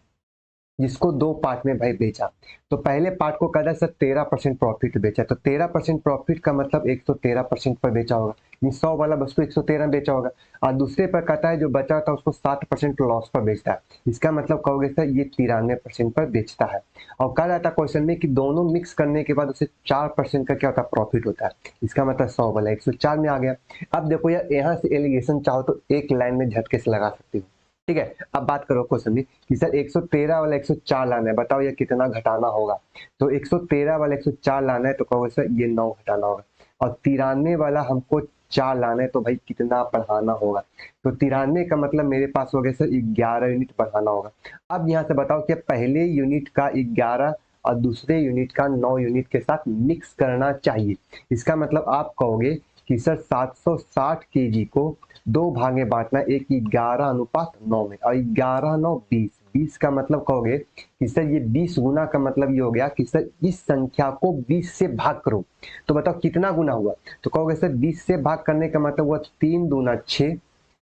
जिसको दो पार्ट में भाई बेचा। तो पहले पार्ट को कहता है सर 13% प्रॉफिट बेचा, तो 13% प्रॉफिट का मतलब 113% पर बेचा होगा, ये 100 वाला वस्तु 113 बेचा होगा। और दूसरे पर कहता है जो बचा था उसको 7% लॉस पर बेचता है, इसका मतलब कहोगे सर ये 93% पर बेचता है। और कहा जाता है क्वेश्चन में कि दोनों मिक्स करने के बाद उसे 4% का क्या होता है प्रॉफिट होता है, इसका मतलब 100 वाला 104 में आ गया। अब देखो यार यहाँ से एलिगेशन चाहो तो एक लाइन में झटके से लगा सकती हो, ठीक है। अब बात करो क्वेश्चन में कि सर 113 वाला 104 लाना है, बताओ ये कितना घटाना होगा। तो 113 वाला 104 लाना है तो कहोगे सर ये 9 घटाना होगा, और 93 वाला हमको 4 लाना है तो भाई कितना बढ़ाना होगा। तो 93 का मतलब मेरे पास हो गया सर 11 यूनिट बढ़ाना होगा। अब यहाँ से बताओ कि पहले यूनिट का 11 और दूसरे यूनिट का 9 यूनिट के साथ मिक्स करना चाहिए। इसका मतलब आप कहोगे कि सर 760 केजी को दो भागे बांटना, एक 11:9 में, और 11:9 20 का मतलब कहोगे कि सर ये 20 गुना का मतलब ये हो गया कि सर इस संख्या को 20 से भाग करो। तो बताओ कितना गुना हुआ, तो कहोगे सर 20 से भाग करने का मतलब हुआ 3 दूना 6,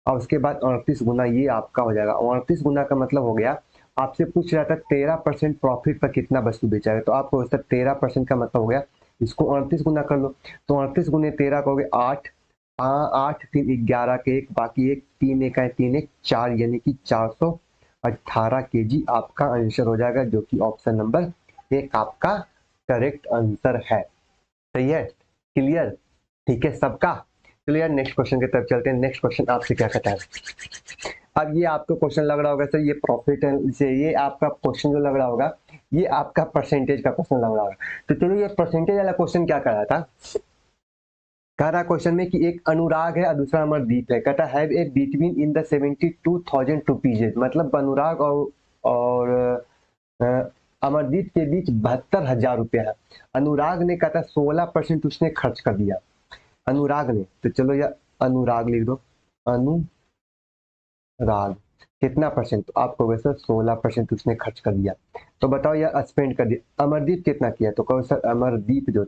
और उसके बाद 38 गुना ये आपका हो जाएगा। 38 गुना का मतलब हो गया, आपसे पूछ रहा था 13% प्रॉफिट पर कितना वस्तु बेचा है, तो आपको 13% का मतलब हो गया, इसको 38 गुना कर लो। तो 38 गुने 13 कहोगे 8, 8 3 11 के एक, बाकी एक 3 एक है 3 एक 4, यानी कि 418 केजी आपका आंसर हो जाएगा, जो कि ऑप्शन नंबर 1 आपका करेक्ट आंसर है। सही है, क्लियर, ठीक है सबका। चलिए यार नेक्स्ट क्वेश्चन की तरफ चलते हैं। नेक्स्ट क्वेश्चन आपसे क्या कहता है। अब ये आपको क्वेश्चन लग रहा होगा सर ये प्रॉफिट से, ये आपका क्वेश्चन जो लग रहा होगा ये आपका परसेंटेज का क्वेश्चन लग रहा होगा। तो चलिए ये परसेंटेज वाला क्वेश्चन क्या कर रहा था, कह रहा क्वेश्चन में कि एक अनुराग है और दूसरा अमरदीप है, कहता है ए बिटवीन इन द 72,000 रुपीज, मतलब अनुराग और अमरदीप के बीच 72,000 रुपया है। अनुराग ने कहता 16% उसने खर्च कर दिया, अनुराग ने, तो चलो यार अनुराग लिख दो, अनुराग कितना परसेंट, तो आपको वैसे 16% उसने खर्च कर दिया। तो बताओ यार स्पेंड कर दिया, अमरदीप कितना किया, तो कहो सर अमरदीप जो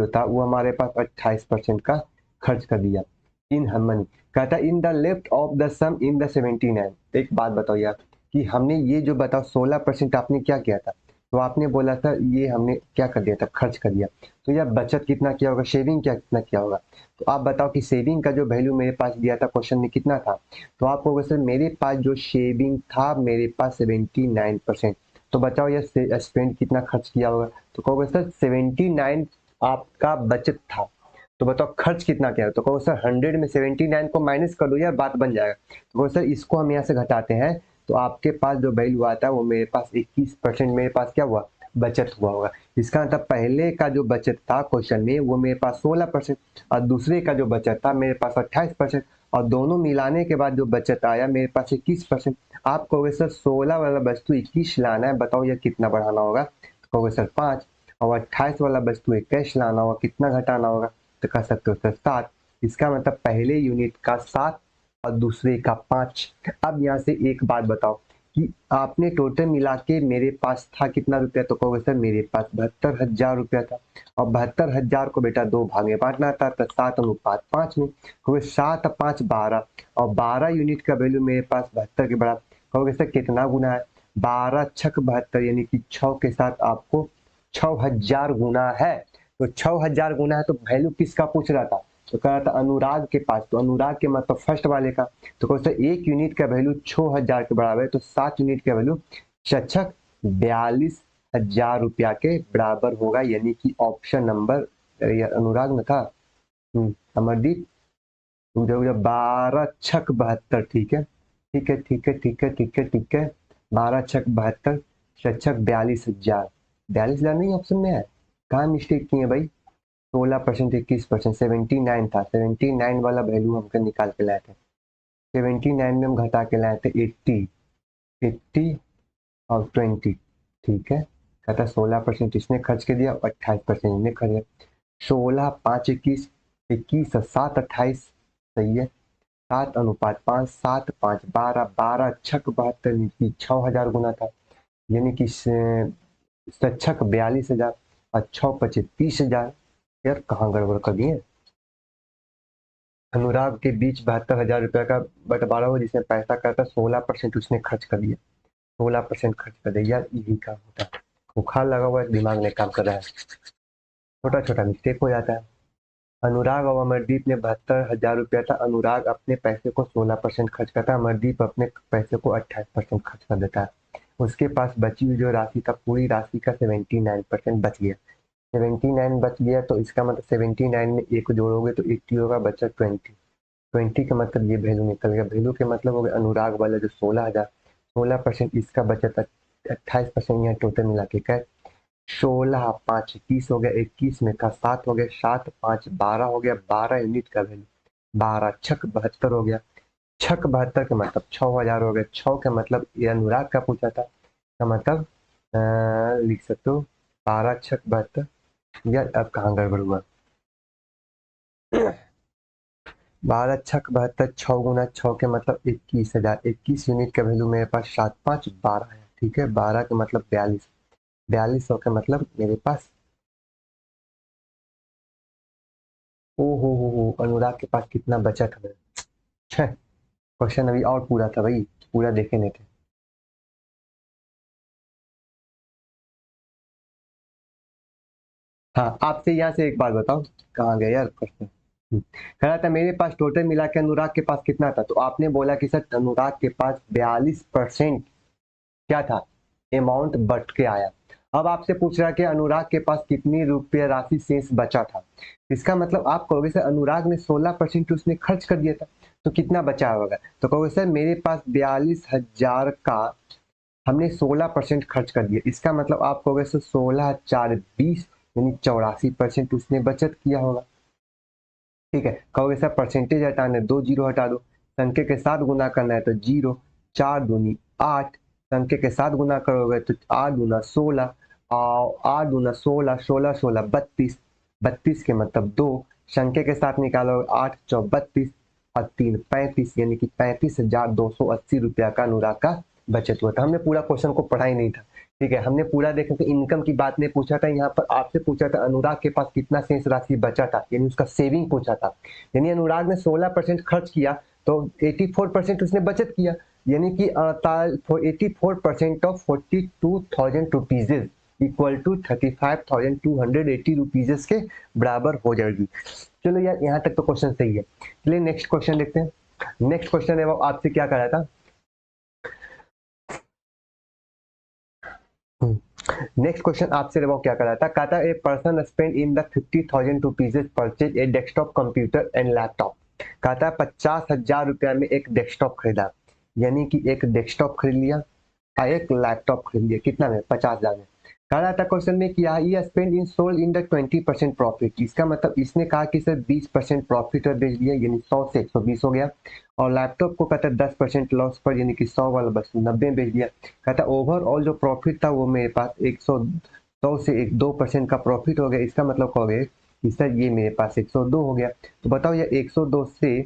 था वो हमारे पास 28% का खर्च कर दिया इन हम मनी। कहता in the left of the sum in the 79। एक बात बताओ यार कि हमने ये जो बताओ 16% आपने क्या किया था, तो आपने बोला था ये हमने क्या कर दिया था, खर्च कर दिया। तो यार बचत कितना किया होगा, सेविंग क्या कितना किया होगा। तो आप बताओ कि सेविंग का जो वैल्यू मेरे पास दिया था क्वेश्चन में कितना था, तो आपको सर मेरे पास जो सेविंग था मेरे पास 79%। तो बताओ यार स्पेंड कितना खर्च किया होगा, तो कहोगे सर 79 आपका बचत था। तो बताओ खर्च कितना किया, तो कहो सर 100 में 79 को माइनस कर दो यार बात बन जाएगा। तो कहो सर इसको हम यहाँ से घटाते हैं, तो आपके पास जो वैल्यू आता है वो मेरे पास 21% मेरे पास क्या हुआ, बचत हुआ होगा। इसका मतलब पहले का जो बचत था क्वेश्चन में वो मेरे पास 16%, और दूसरे का जो बचत था मेरे पास 28%, और दोनों मिलाने के बाद जो बचत आया मेरे पास 21%। आप कहोगे सर 16 वाला वस्तु 21 लाना है, बताओ यार कितना बढ़ाना होगा, तो कहोगे सर 5, और 28 वाला वस्तु 21 लाना होगा, कितना घटाना होगा, तो कह सकते हो सर 7। इसका मतलब पहले यूनिट का 7 और दूसरे का 5। अब यहाँ से एक बात बताओ कि आपने टोटल मिला के मेरे पास था कितना रुपया, तो कहोगे सर मेरे पास 72,000 रुपया था, और 72,000 को बेटा दो भागे बांटना था, तो 7:5 में, कहोगे 7 और 5 12, और 12 यूनिट का वैल्यू मेरे पास 72 के बराबर। कहोगे सर कितना गुना है, 12 छक 72, यानी कि 6 के साथ आपको 6,000 गुना है। तो 6,000 गुना है, तो वैल्यू किसका पूछ रहा था, तो कह रहा था अनुराग के पास, तो अनुराग के मतलब फर्स्ट वाले का। तो कौन सा एक यूनिट का वैल्यू 6,000 के बराबर है, तो 7 यूनिट का वैल्यू छक 42,000 रुपया के बराबर होगा, यानी कि ऑप्शन नंबर अनुराग में था, अमरदीप, 12 छक 72, ठीक है ठीक है ठीक है ठीक है ठीक है ठीक है, 12 छक 72, छक 42,000, 42,000 नहीं ऑप्शन में है, कहाँ मिस्टेक की है भाई, 16%, 21%, 79 था, 79 वाला वैल्यू हमको निकाल के लाए थे, 79 में हम घटा के लाए थे 80, 80 और 20, ठीक है। कहता 16% इसने खर्च कर दिया, 28% इसने खर्च किया, 16 5 21, 21 और 7 28, सही है, 7:5, 7 5 12, 12 छक 72, 6,000 गुना था, यानी कि छक 42,000, और 6 25 30,000। यार कहाँ गड़बड़ कर दिए, अनुराग के बीच 72,000 रुपये का बंटवारा हुआ, जिसमें पैसा का था 16% उसने खर्च कर दिया, 16% खर्च कर दिया। यार यही काम होता है, बुखार लगा हुआ है, दिमाग नहीं काम कर रहा है, छोटा छोटा मिस्टेक हो जाता है। अनुराग और अमरदीप ने 72,000 रुपया था, अनुराग अपने पैसे को 16% खर्च करता है, अमरदीप अपने पैसे को 28% खर्च कर देता है। उसके पास बची हुई जो राशि था, पूरी राशि का 79% बच गया। 79 बच गया तो इसका मतलब 79 में एक जोड़ोगे तो 80 होगा, बचा 20। 20 का मतलब ये वैल्यू निकल गया, वैल्यू के मतलब हो गया अनुराग वाला जो 16,000, 16% इसका बचा था 28%, यहाँ टोटल मिला के क्या 16 5 21 हो गया, 21 में का 7 हो गया, 7 5 12 हो गया, 12 यूनिट का वैल्यू, 12 छक 72 हो गया, छक 72 का मतलब 6,000 हो गया, 6 का मतलब ये अनुराग का पूछा था, का मतलब लिख सकते हो 12 छक 72। यार अब कहाँ गड़बड़ हुआ, 12 छक 72, 6 गुना 6 के मतलब 21,000, 21 यूनिट का वैल्यू मेरे पास 7 5 12 है, ठीक है। 12 का मतलब 42, 4200 का मतलब मेरे पास, ओ हो अनुराग के पास कितना बचा था। छह, क्वेश्चन अभी और पूरा था भाई, पूरा देखे नहीं थे। हाँ आपसे यहाँ से एक बात बताओ, कहाँ गया यार क्वेश्चन। कह रहा था मेरे पास टोटल मिला के अनुराग के पास कितना था, तो आपने बोला कि सर अनुराग के पास 42% क्या था, अमाउंट बट के आया। अब आपसे पूछ रहा है कि अनुराग के पास कितनी रुपया राशि शेष बचा था, इसका मतलब आप कहोगे सर अनुराग ने 16% उसने खर्च कर दिया था, तो कितना बचा होगा, तो कहोगे सर मेरे पास 42,000 का हमने 16% खर्च कर दिया, इसका मतलब आप कहोगे सर 16 4 20, यानी 84% उसने बचत किया होगा। ठीक है, कहोगे सर परसेंटेज हटाना है, 2 जीरो हटा दो, संख्या के साथ गुना करना है तो जीरो, 4 दूनी 8, संख्या के साथ गुना करोगे तो 8 दूना 16, और 8 दूना 16, 16 16 32, 32 के मतलब 2, संख्या के साथ निकालोगे 8 चौ 32 और 3 35, यानी कि 35,280 रुपया का अनुराग का बचत हुआ था। हमने पूरा क्वेश्चन को पढ़ा ही नहीं था, ठीक है, हमने पूरा देखा कि इनकम की बात नहीं पूछा था, यहाँ पर आपसे पूछा था अनुराग के पास कितना शेष राशि बचा था, यानी उसका सेविंग पूछा था। यानी अनुराग ने 16% खर्च किया तो 84% उसने बचत किया, यानी कि 84% of 42,000 rupees equal to 35,280 rupees के बराबर हो जाएगी। चलो यार यहाँ तक तो क्वेश्चन सही है, चलिए नेक्स्ट क्वेश्चन देखते हैं। नेक्स्ट क्वेश्चन है वो आपसे क्या करा था, नेक्स्ट क्वेश्चन आपसे वो क्या करा था, कहा था a person spend in the 50,000 rupees purchase a desktop computer and laptop. कहा था 50,000 रुपया में एक डेस्कटॉप खरीदा, यानी कि एक डेस्कटॉप खरीद लिया और एक लैपटॉप खरीद लिया, कितना में 50,000 में। कह रहा था क्वेश्चन में किया ये spend in sold in the 20% profit, इसका मतलब इसने कहा कि सर 20% प्रॉफिट और बेच दिया, यानी 100 से 120 हो गया, और लैपटॉप को कहता है 10% लॉस पर, यानी कि 100 वाला बस 90 बेच दिया। कहता ओवरऑल जो प्रॉफिट था वो मेरे पास 100 से एक 2% का प्रॉफिट हो गया, इसका मतलब कहोगे कि सर ये मेरे पास 102 हो गया। तो बताओ यार 102 से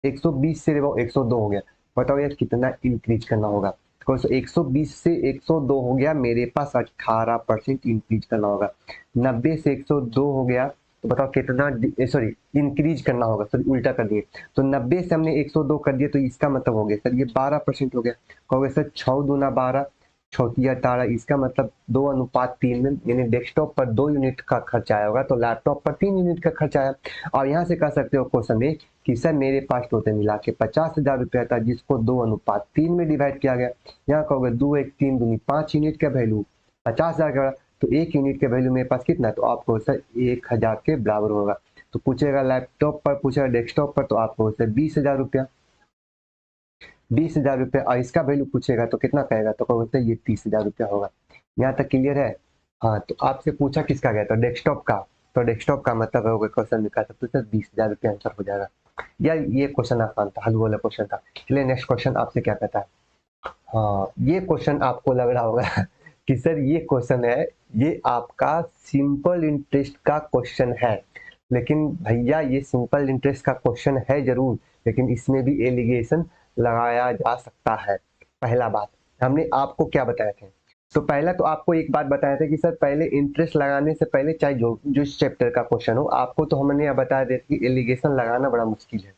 120 से वो 102 हो गया, बताओ यार कितना इंक्रीज करना होगा, तो 120 से 102 हो गया, मेरे पास 18% इंक्रीज करना होगा। 90 से 102 हो गया, तो बताओ कितना सॉरी इंक्रीज करना होगा, सॉरी उल्टा कर दिए, तो 90 से हमने 102 कर दिया, तो इसका मतलब हो गया सर ये 12% हो गया। कहोगे सर 6 दूना 12, छौतिया 18, इसका मतलब 2:3 में, यानी डेस्कटॉप पर 2 यूनिट का खर्च आया होगा तो लैपटॉप पर 3 यूनिट का खर्च आया। और यहाँ से कह सकते हो क्वेश्चन में कि सर मेरे पास टोटल मिला के 50,000 रुपया था, जिसको 2:3 में डिवाइड किया गया। यहाँ कहोगे 2 1 3 दूनी 5 यूनिट का वैल्यू 50,000 का, तो 1 यूनिट का वैल्यू मेरे पास कितना, तो आपको सर 1,000 के बराबर होगा। तो पूछेगा लैपटॉप पर, पूछेगा डेस्कटॉप पर, तो आपको सर 20,000 रुपया, 20,000 रुपया, और इसका वैल्यू पूछेगा तो कितना कहेगा, तो कहोगे सर ये 30,000 रुपया होगा। यहाँ तक क्लियर है। हाँ तो आपसे पूछा किसका गया, तो डेस्कटॉप का, तो डेस्कटॉप का मतलब होगा क्वेश्चन में कह सकते हो सर 20,000 रुपया आंसर हो जाएगा। यार ये क्वेश्चन आसान था, हलवा वाला क्वेश्चन था। चलिए नेक्स्ट क्वेश्चन आपसे क्या कहता है। हाँ ये क्वेश्चन आपको लग रहा होगा कि सर ये क्वेश्चन है, ये आपका सिंपल इंटरेस्ट का क्वेश्चन है, लेकिन भैया ये सिंपल इंटरेस्ट का क्वेश्चन है जरूर, लेकिन इसमें भी एलिगेशन लगाया जा सकता है। पहला बात हमने आपको क्या बताए थे, तो पहला तो आपको एक बात बताया था कि सर पहले इंटरेस्ट लगाने से पहले चाहे जो इस चैप्टर का क्वेश्चन हो, आपको तो हमने यह बताया दिया कि एलिगेशन लगाना बड़ा मुश्किल है।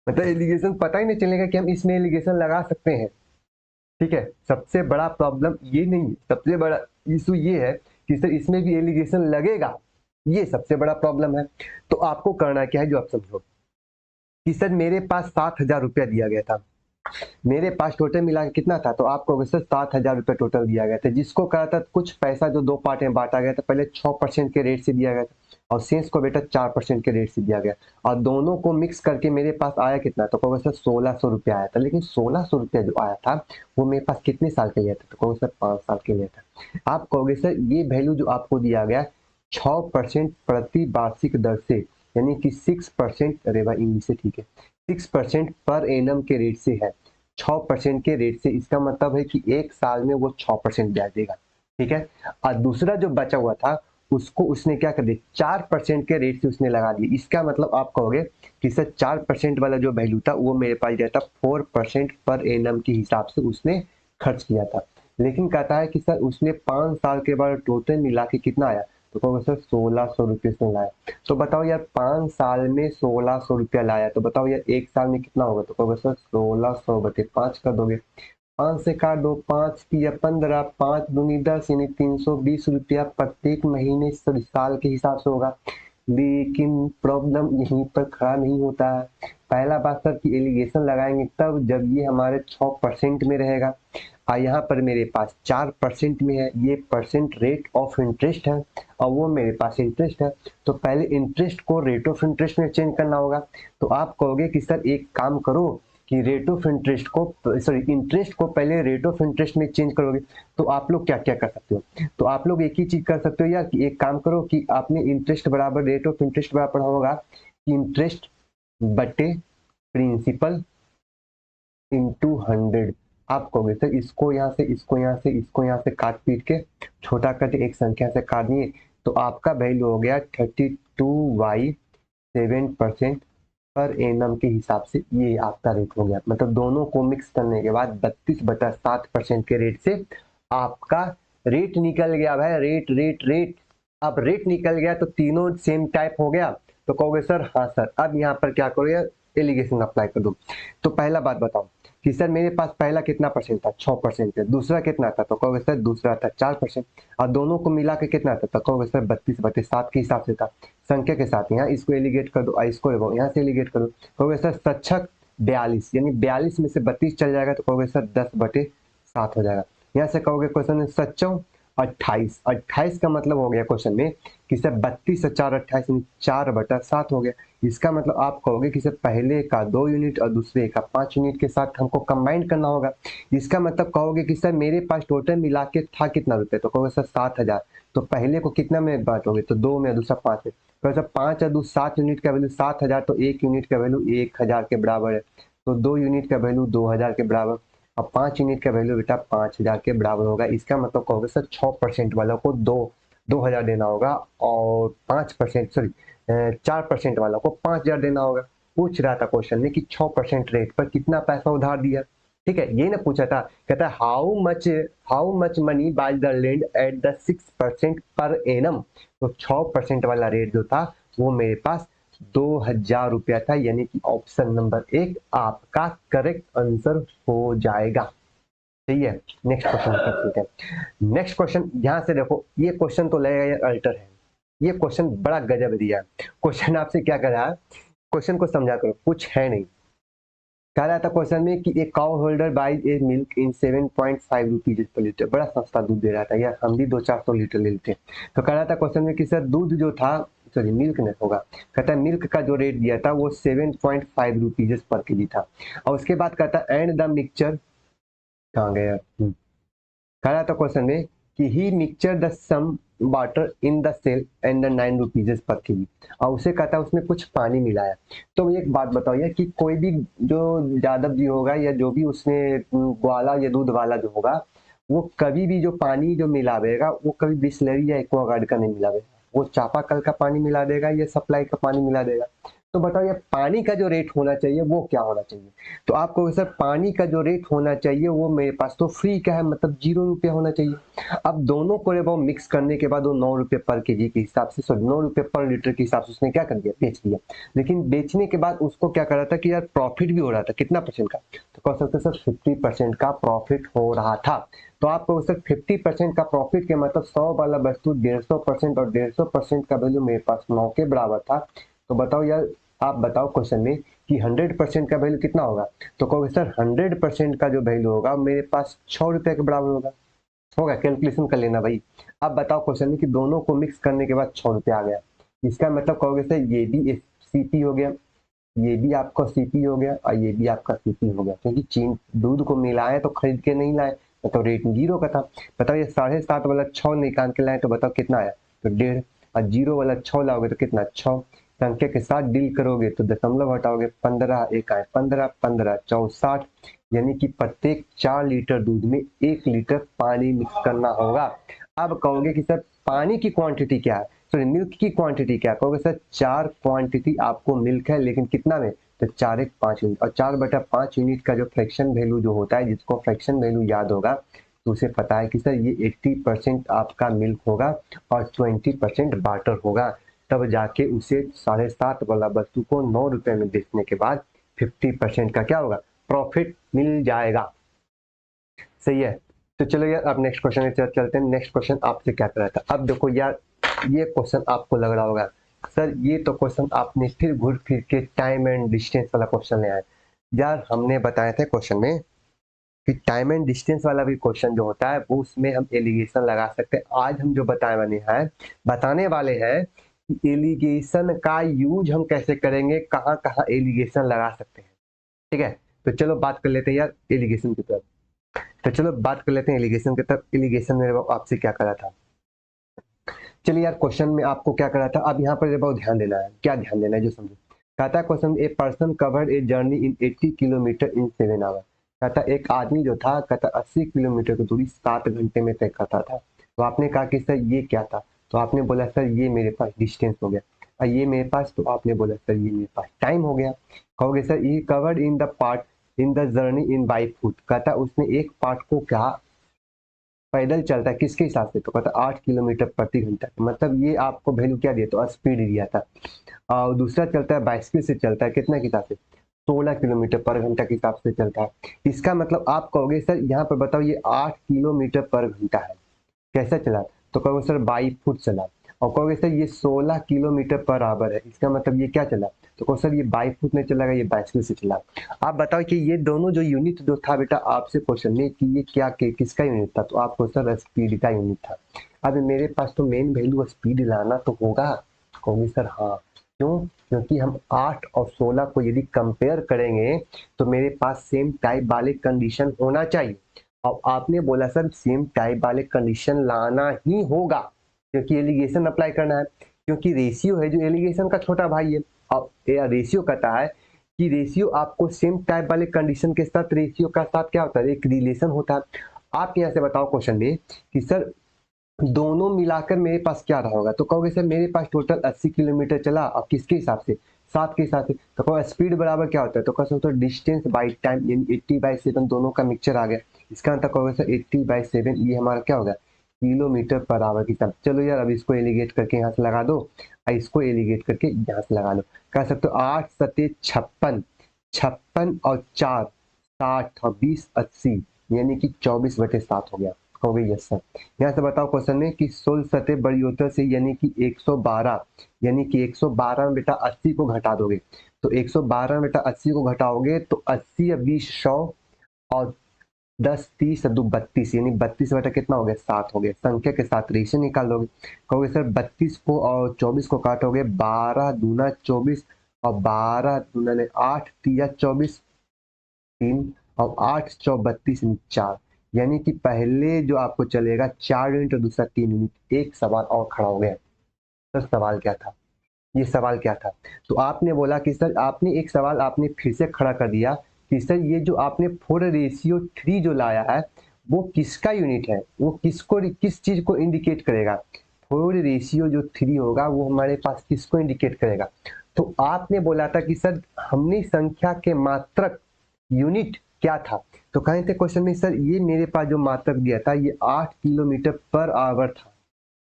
मतलब एलिगेशन पता ही नहीं चलेगा कि हम इसमें एलिगेशन लगा सकते हैं। ठीक है, सबसे बड़ा प्रॉब्लम ये नहीं है, सबसे बड़ा इशू ये है कि सर इसमें भी एलिगेशन लगेगा, ये सबसे बड़ा प्रॉब्लम है। तो आपको करना क्या है, जो आप समझो कि सर मेरे पास 7,000 रुपया दिया गया था, मेरे पास टोटल मिला के कितना था, तो आपको सर 7,000 रुपया टोटल दिया गया था, जिसको कहा था कुछ पैसा जो दो पार्ट में बांटा गया था, पहले 6% के रेट से दिया गया था और शेष को बेटा 4% के रेट से दिया गया, और दोनों को मिक्स करके मेरे पास आया कितना, तो कहोगे सर 1,600 रुपया आया था। लेकिन 1,600 रुपया जो आया था वो मेरे पास कितने साल के लिए था, तो कहोगे सर 5 साल के लिए था। आप कहोगे सर ये वैल्यू जो आपको दिया गया 6% प्रति वार्षिक दर से, यानी कि 6%, अरे भाई इंग्लिश से ठीक है, 6% पर एनम के रेट से है, 6% के रेट से, इसका मतलब है कि एक साल में वो 6% ब्याज देगा। ठीक है, और दूसरा जो बचा हुआ था उसको उसने क्या कर दिया, 4% के रेट से उसने लगा दिया। इसका मतलब आप कहोगे कि सर 4% वाला जो वैल्यू था वो मेरे पास जाता 4% पर एनम के हिसाब से उसने खर्च किया था। लेकिन कहता है कि सर उसने 5 साल के बाद टोटल मिला के कितना आया, तो कहोगे सर 1,600 रुपये से लाया। तो बताओ यार 5 साल में 1,600 रुपया लाया, तो बताओ यार एक साल में कितना होगा, तो कहोगे सर 1,600/5 कर दोगे, 5 से काट दो, 5 की या 15, 5 दूनी 10, यानी 320 रुपया प्रत्येक महीने साल के हिसाब से होगा। लेकिन प्रॉब्लम यहीं पर खड़ा नहीं होता है। पहला बात सर कि एलिगेशन लगाएंगे तब जब ये हमारे 6% में रहेगा, और यहाँ पर मेरे पास 4% में है, ये परसेंट रेट ऑफ इंटरेस्ट है और वो मेरे पास इंटरेस्ट है। तो पहले इंटरेस्ट को रेट ऑफ इंटरेस्ट में चेंज करना होगा। तो आप कहोगे कि सर एक काम करो कि रेट ऑफ इंटरेस्ट को, सॉरी इंटरेस्ट को पहले रेट ऑफ इंटरेस्ट में चेंज करोगे। तो आप लोग क्या क्या कर सकते हो, तो आप लोग एक ही चीज कर सकते हो यार, कि एक काम करो कि आपने इंटरेस्ट बराबर रेट ऑफ इंटरेस्ट बराबर होगा कि इंटरेस्ट बटे प्रिंसिपल इंटू 100। आप कहोगे सर इसको यहाँ से, इसको यहाँ से, इसको यहाँ से काट पीट के छोटा करके एक संख्या से काट दिए, तो आपका वैल्यू हो गया 32/7% पर एनम के हिसाब से, ये आपका रेट हो गया। मतलब दोनों को मिक्स करने के बाद 32/7% के रेट से आपका रेट निकल गया। भाई रेट रेट रेट, अब रेट निकल गया तो तीनों सेम टाइप हो गया। तो कहोगे सर हाँ सर, अब यहाँ पर क्या करो यार, एलिगेशन अप्लाई कर दो। तो पहला बात बताओ कि सर मेरे पास पहला कितना परसेंट था, 6% है, दूसरा कितना था, तो कहोगे सर दूसरा था 4%, और दोनों को मिला के कितना था, तो कहोगे सर 32/7 के हिसाब से था, संख्या के साथ। यहाँ इसको एलिगेट कर दो, इसको यहाँ से एलिगेट कर दो, कहोगे सर 7×6 = 42, यानी 42 में से 32 चल जाएगा, तो कहोगे सर 10/7 हो जाएगा। यहाँ से कहोगे क्वेश्चन में 7×4 = 28, 28 का मतलब हो गया क्वेश्चन में कि सर 32 और 4 28, 4/7 हो गया। इसका मतलब आप कहोगे कि सर पहले का 2 यूनिट और दूसरे का 5 यूनिट के साथ हमको कंबाइन करना होगा। इसका मतलब कहोगे कि सर मेरे पास टोटल मिला के था कितना रुपए, तो कहोगे सर 7,000। तो पहले को कितना में बांटोगे, तो 2 में और दूसरा 5 में, तो सर 5 और 2 7 यूनिट का वैल्यू 7,000, तो 1 यूनिट का वैल्यू 1,000 के बराबर है। तो 2 यूनिट का वैल्यू 2,000 के बराबर, और 5 यूनिट का वैल्यू बेटा 5,000 के बराबर होगा। इसका मतलब कहोगे सर 6% वालों को 2,000 देना होगा, और 5%, सॉरी 4% वालों को 5,000 देना होगा। पूछ रहा था क्वेश्चन में कि 6% रेट पर कितना पैसा उधार दिया। ठीक है, ये ना पूछा था, कहता है how much money by the land at the 6% per annum. तो 6% वाला रेट जो था वो मेरे पास 2,000 रुपया था, यानी कि ऑप्शन नंबर 1 आपका करेक्ट आंसर हो जाएगा। ठीक है, नेक्स्ट क्वेश्चन करते हैं। नेक्स्ट क्वेश्चन यहाँ से देखो, ये क्वेश्चन तो लगेगा ये अल्टर है, ये क्वेश्चन बड़ा गजब दिया है। क्वेश्चन आपसे क्या कर रहा है, क्वेश्चन को समझा करो, कुछ है नहीं। कह रहा था क्वेश्चन में कि एक cow holder buys a milk in 7.5 rupees per litre, बड़ा सस्ता दूध दे रहा था यार, हम भी 200-400 लीटर ले लेते। तो कह रहा था क्वेश्चन में कि सर दूध जो था, सॉरी मिल्क नहीं होगा, कहता है मिल्क का जो रेट दिया था वो 7.5 रुपीज पर केजी था। और उसके बाद कहता है एंड द मिक्सचर, कहाँ गया, कह रहा था क्वेश्चन में कि he mixture the some water in the sell and the 9 rupees per kg, और उसे कहता है उसमें कुछ पानी मिलाया। तो एक बात बताओ यार कि कोई भी जो यादव जी होगा या जो भी उसमें ग्वाला या दूध वाला जो होगा, वो कभी भी जो पानी जो मिलावेगा वो कभी बिसलेरी या एक्वागार्ड का नहीं मिलावेगा, वो चापाकल का पानी मिला देगा या सप्लाई का पानी मिला देगा। तो बताओ यार पानी का जो रेट होना चाहिए वो क्या होना चाहिए। तो आप कहोगे सर पानी का जो रेट होना चाहिए वो मेरे पास तो फ्री का है, मतलब 0 रुपया होना चाहिए। अब दोनों को वो मिक्स करने के बाद वो 9 रुपये पर केजी के हिसाब से, सॉरी 9 रुपये पर लीटर के हिसाब से उसने क्या कर दिया, बेच दिया। लेकिन बेचने के बाद उसको क्या कर रहा था कि यार प्रॉफिट भी हो रहा था, कितना परसेंट का, तो कह सकते सर 50% का प्रॉफिट हो रहा था। तो आपको सर 50% का प्रॉफिट के मतलब 100 वाला वस्तु 150% और 150% का वैल्यू मेरे पास 9 के बराबर था। तो बताओ यार, आप बताओ क्वेश्चन में कि 100% का वैल्यू कितना होगा। तो कहोगे सर 100% का जो वैल्यू होगा मेरे पास 6 रुपए के बराबर होगा, कैलकुलेशन कर लेना भाई। अब बताओ क्वेश्चन में कि दोनों को मिक्स करने के बाद 6 रुपये आ गया, इसका मतलब कहोगे सर ये भी सीपी हो गया, ये भी आपका सीपी हो गया और ये भी आपका सीपी हो गया, क्योंकि चीन दूध को मिलाए तो खरीद के नहीं लाए, तो रेट 0 का था। बताओ ये 7.5 वाला 6 निकाल के लाए तो बताओ कितना आया, तो 1.5, और 0 वाला 6 लाओगे तो कितना 6, संख्या के साथ डील करोगे तो दशमलव हटाओगे 15, एक आए 15, 15 64, यानी कि प्रत्येक 4 लीटर दूध में 1 लीटर पानी मिक्स करना होगा। अब कहोगे कि सर पानी की क्वांटिटी क्या है, सॉरी मिल्क की क्वांटिटी क्या, कहोगे सर 4 क्वांटिटी आपको मिल्क है, लेकिन कितना में, तो 4 एक 5 यूनिट, और 4/5 यूनिट का जो फ्रैक्शन वैल्यू जो होता है, जिसको फ्रैक्शन वैल्यू याद होगा तो उसे पता है कि सर ये 80% आपका मिल्क होगा और 20% वाटर होगा। तब जाके उसे 7.5 वाला वस्तु को 9 रुपए में बेचने के बाद 50% का क्या होगा, प्रॉफिट मिल जाएगा। सही है। तो चलो यार अब नेक्स्ट क्वेश्चन की तरफ चलते हैं। नेक्स्ट क्वेश्चन आपसे क्या करा था, अब देखो यार ये क्वेश्चन आपको लग रहा होगा सर ये तो क्वेश्चन आपने फिर घूर फिर के टाइम एंड डिस्टेंस वाला क्वेश्चन ले आए। यार हमने बताया था क्वेश्चन में कि टाइम एंड डिस्टेंस वाला भी क्वेश्चन जो होता है वो उसमें हम एलिगेशन लगा सकते हैं। आज हम जो बताने वाले हैं कि एलिगेशन का यूज हम कैसे करेंगे, कहाँ कहाँ एलिगेशन लगा सकते हैं। ठीक है, तो चलो बात कर लेते हैं यार एलिगेशन की तरफ। तो चलो बात कर लेते हैं एलिगेशन की तरफ। एलिगेशन ने आपसे क्या करा था, चलिए यार क्वेश्चन में आपको क्या करा था, अब यहाँ पर बहुत ध्यान देना है, क्या ध्यान देना है जो समझो। कहता है question, a person covered a journey in 80 kilometre in 7 hour. कहता एक आदमी जो था, कहता 80 किलोमीटर की दूरी 7 घंटे में तय करता था। तो आपने कहा कि सर ये क्या था, तो आपने बोला सर ये मेरे पास डिस्टेंस हो गया, और ये मेरे पास, तो आपने बोला सर ये मेरे पास टाइम हो गया। कहोगे सर ये covered in the part in the journey in by foot, कहता उसने एक पार्ट को क्या पैदल चलता है किसके हिसाब से, तो कहता 8 किलोमीटर प्रति घंटा, मतलब ये आपको वैल्यू क्या दिया, तो स्पीड दिया था। और दूसरा चलता है बाइसिकल से चलता है, कितना के हिसाब से 16 किलोमीटर पर घंटा के हिसाब से चलता है। इसका मतलब आप कहोगे सर यहाँ पर बताओ ये 8 किलोमीटर पर घंटा है, कैसा चला, तो कहोगे सर 22 फुट चला। और कहोगे सर ये 16 किलोमीटर पर आवर है, इसका मतलब ये क्या चला, तो कहो सर ये 22 फुट में चला गया, ये बाइसिकल से चला। आप बताओ कि ये दोनों जो यूनिट जो था बेटा आपसे क्वेश्चन में कि ये क्या किसका यूनिट था, तो आपको सर स्पीड का यूनिट था। अब मेरे पास तो मेन वैल्यू स्पीड लाना तो होगा, कहोगे सर हाँ क्यों, क्योंकि हम 8 और 16 को यदि कंपेयर करेंगे तो मेरे पास सेम टाइप वाले कंडीशन होना चाहिए। अब आपने बोला सर सेम टाइप वाले कंडीशन लाना ही होगा, क्योंकि एलिगेशन अप्लाई करना है, क्योंकि रेशियो है जो एलिगेशन का छोटा भाई है। अब रेशियो कहता है कि रेशियो आपको सेम टाइप वाले कंडीशन के साथ, रेशियो का साथ क्या होता है, एक रिलेशन होता है। आप यहाँ से बताओ क्वेश्चन में कि सर दोनों मिलाकर मेरे पास क्या रहा होगा, तो कहोगे सर मेरे पास टोटल 80 किलोमीटर चला, और किसके हिसाब से, 7 के हिसाब से। तो कहो स्पीड बराबर क्या होता है, तो कह सकते हो डिस्टेंस बाई टाइम, यानी 80/7 दोनों का मिक्सचर आ गया। इसका अंतर कहोगे सर 80/7 ये हमारा क्या होगा, किलोमीटर पर आवर की हिसाब। चलो यार अब इसको एलिगेट करके यहाँ से लगा दो, और इसको एलिगेट करके यहाँ से लगा लो। कह सकते हो 8 सते 56, 56 और 4 60 और 20 80, यानी कि 24/7 हो गया। कहोगे यस सर। यहाँ से बताओ क्वेश्चन में कि 16 सतह बड़ी होता से यानी कि 112, यानी कि 112 में बेटा 80 को घटा दोगे, तो 112 में बेटा 80 को घटाओगे तो 80 या 20 100 और 10 30 दो 32, यानी 32 बेटा कितना हो गया 7 हो गया। संख्या के साथ रेशियो निकाल लोगे, कहोगे सर 32 को और 24 को काटोगे, 12 दूना 24 और 12 दूना 8 तिया 24 3 और 8 चौ 32 4, यानी कि पहले जो आपको चलेगा 4 यूनिट और दूसरा 3 यूनिट। एक सवाल और खड़ा हो गया, सर सवाल क्या था, ये सवाल क्या था, तो आपने बोला कि सर आपने एक सवाल आपने फिर से खड़ा कर दिया कि सर ये जो आपने 4:3 जो लाया है वो किसका यूनिट है, वो किसको किस चीज को इंडिकेट करेगा। 4:3 जो होगा वो हमारे पास किसको इंडिकेट करेगा, तो आपने बोला था कि सर हमने संख्या के मात्रक यूनिट क्या था, तो कहे थे क्वेश्चन में सर ये मेरे पास जो मात्रक दिया था ये 8 किलोमीटर पर आवर था।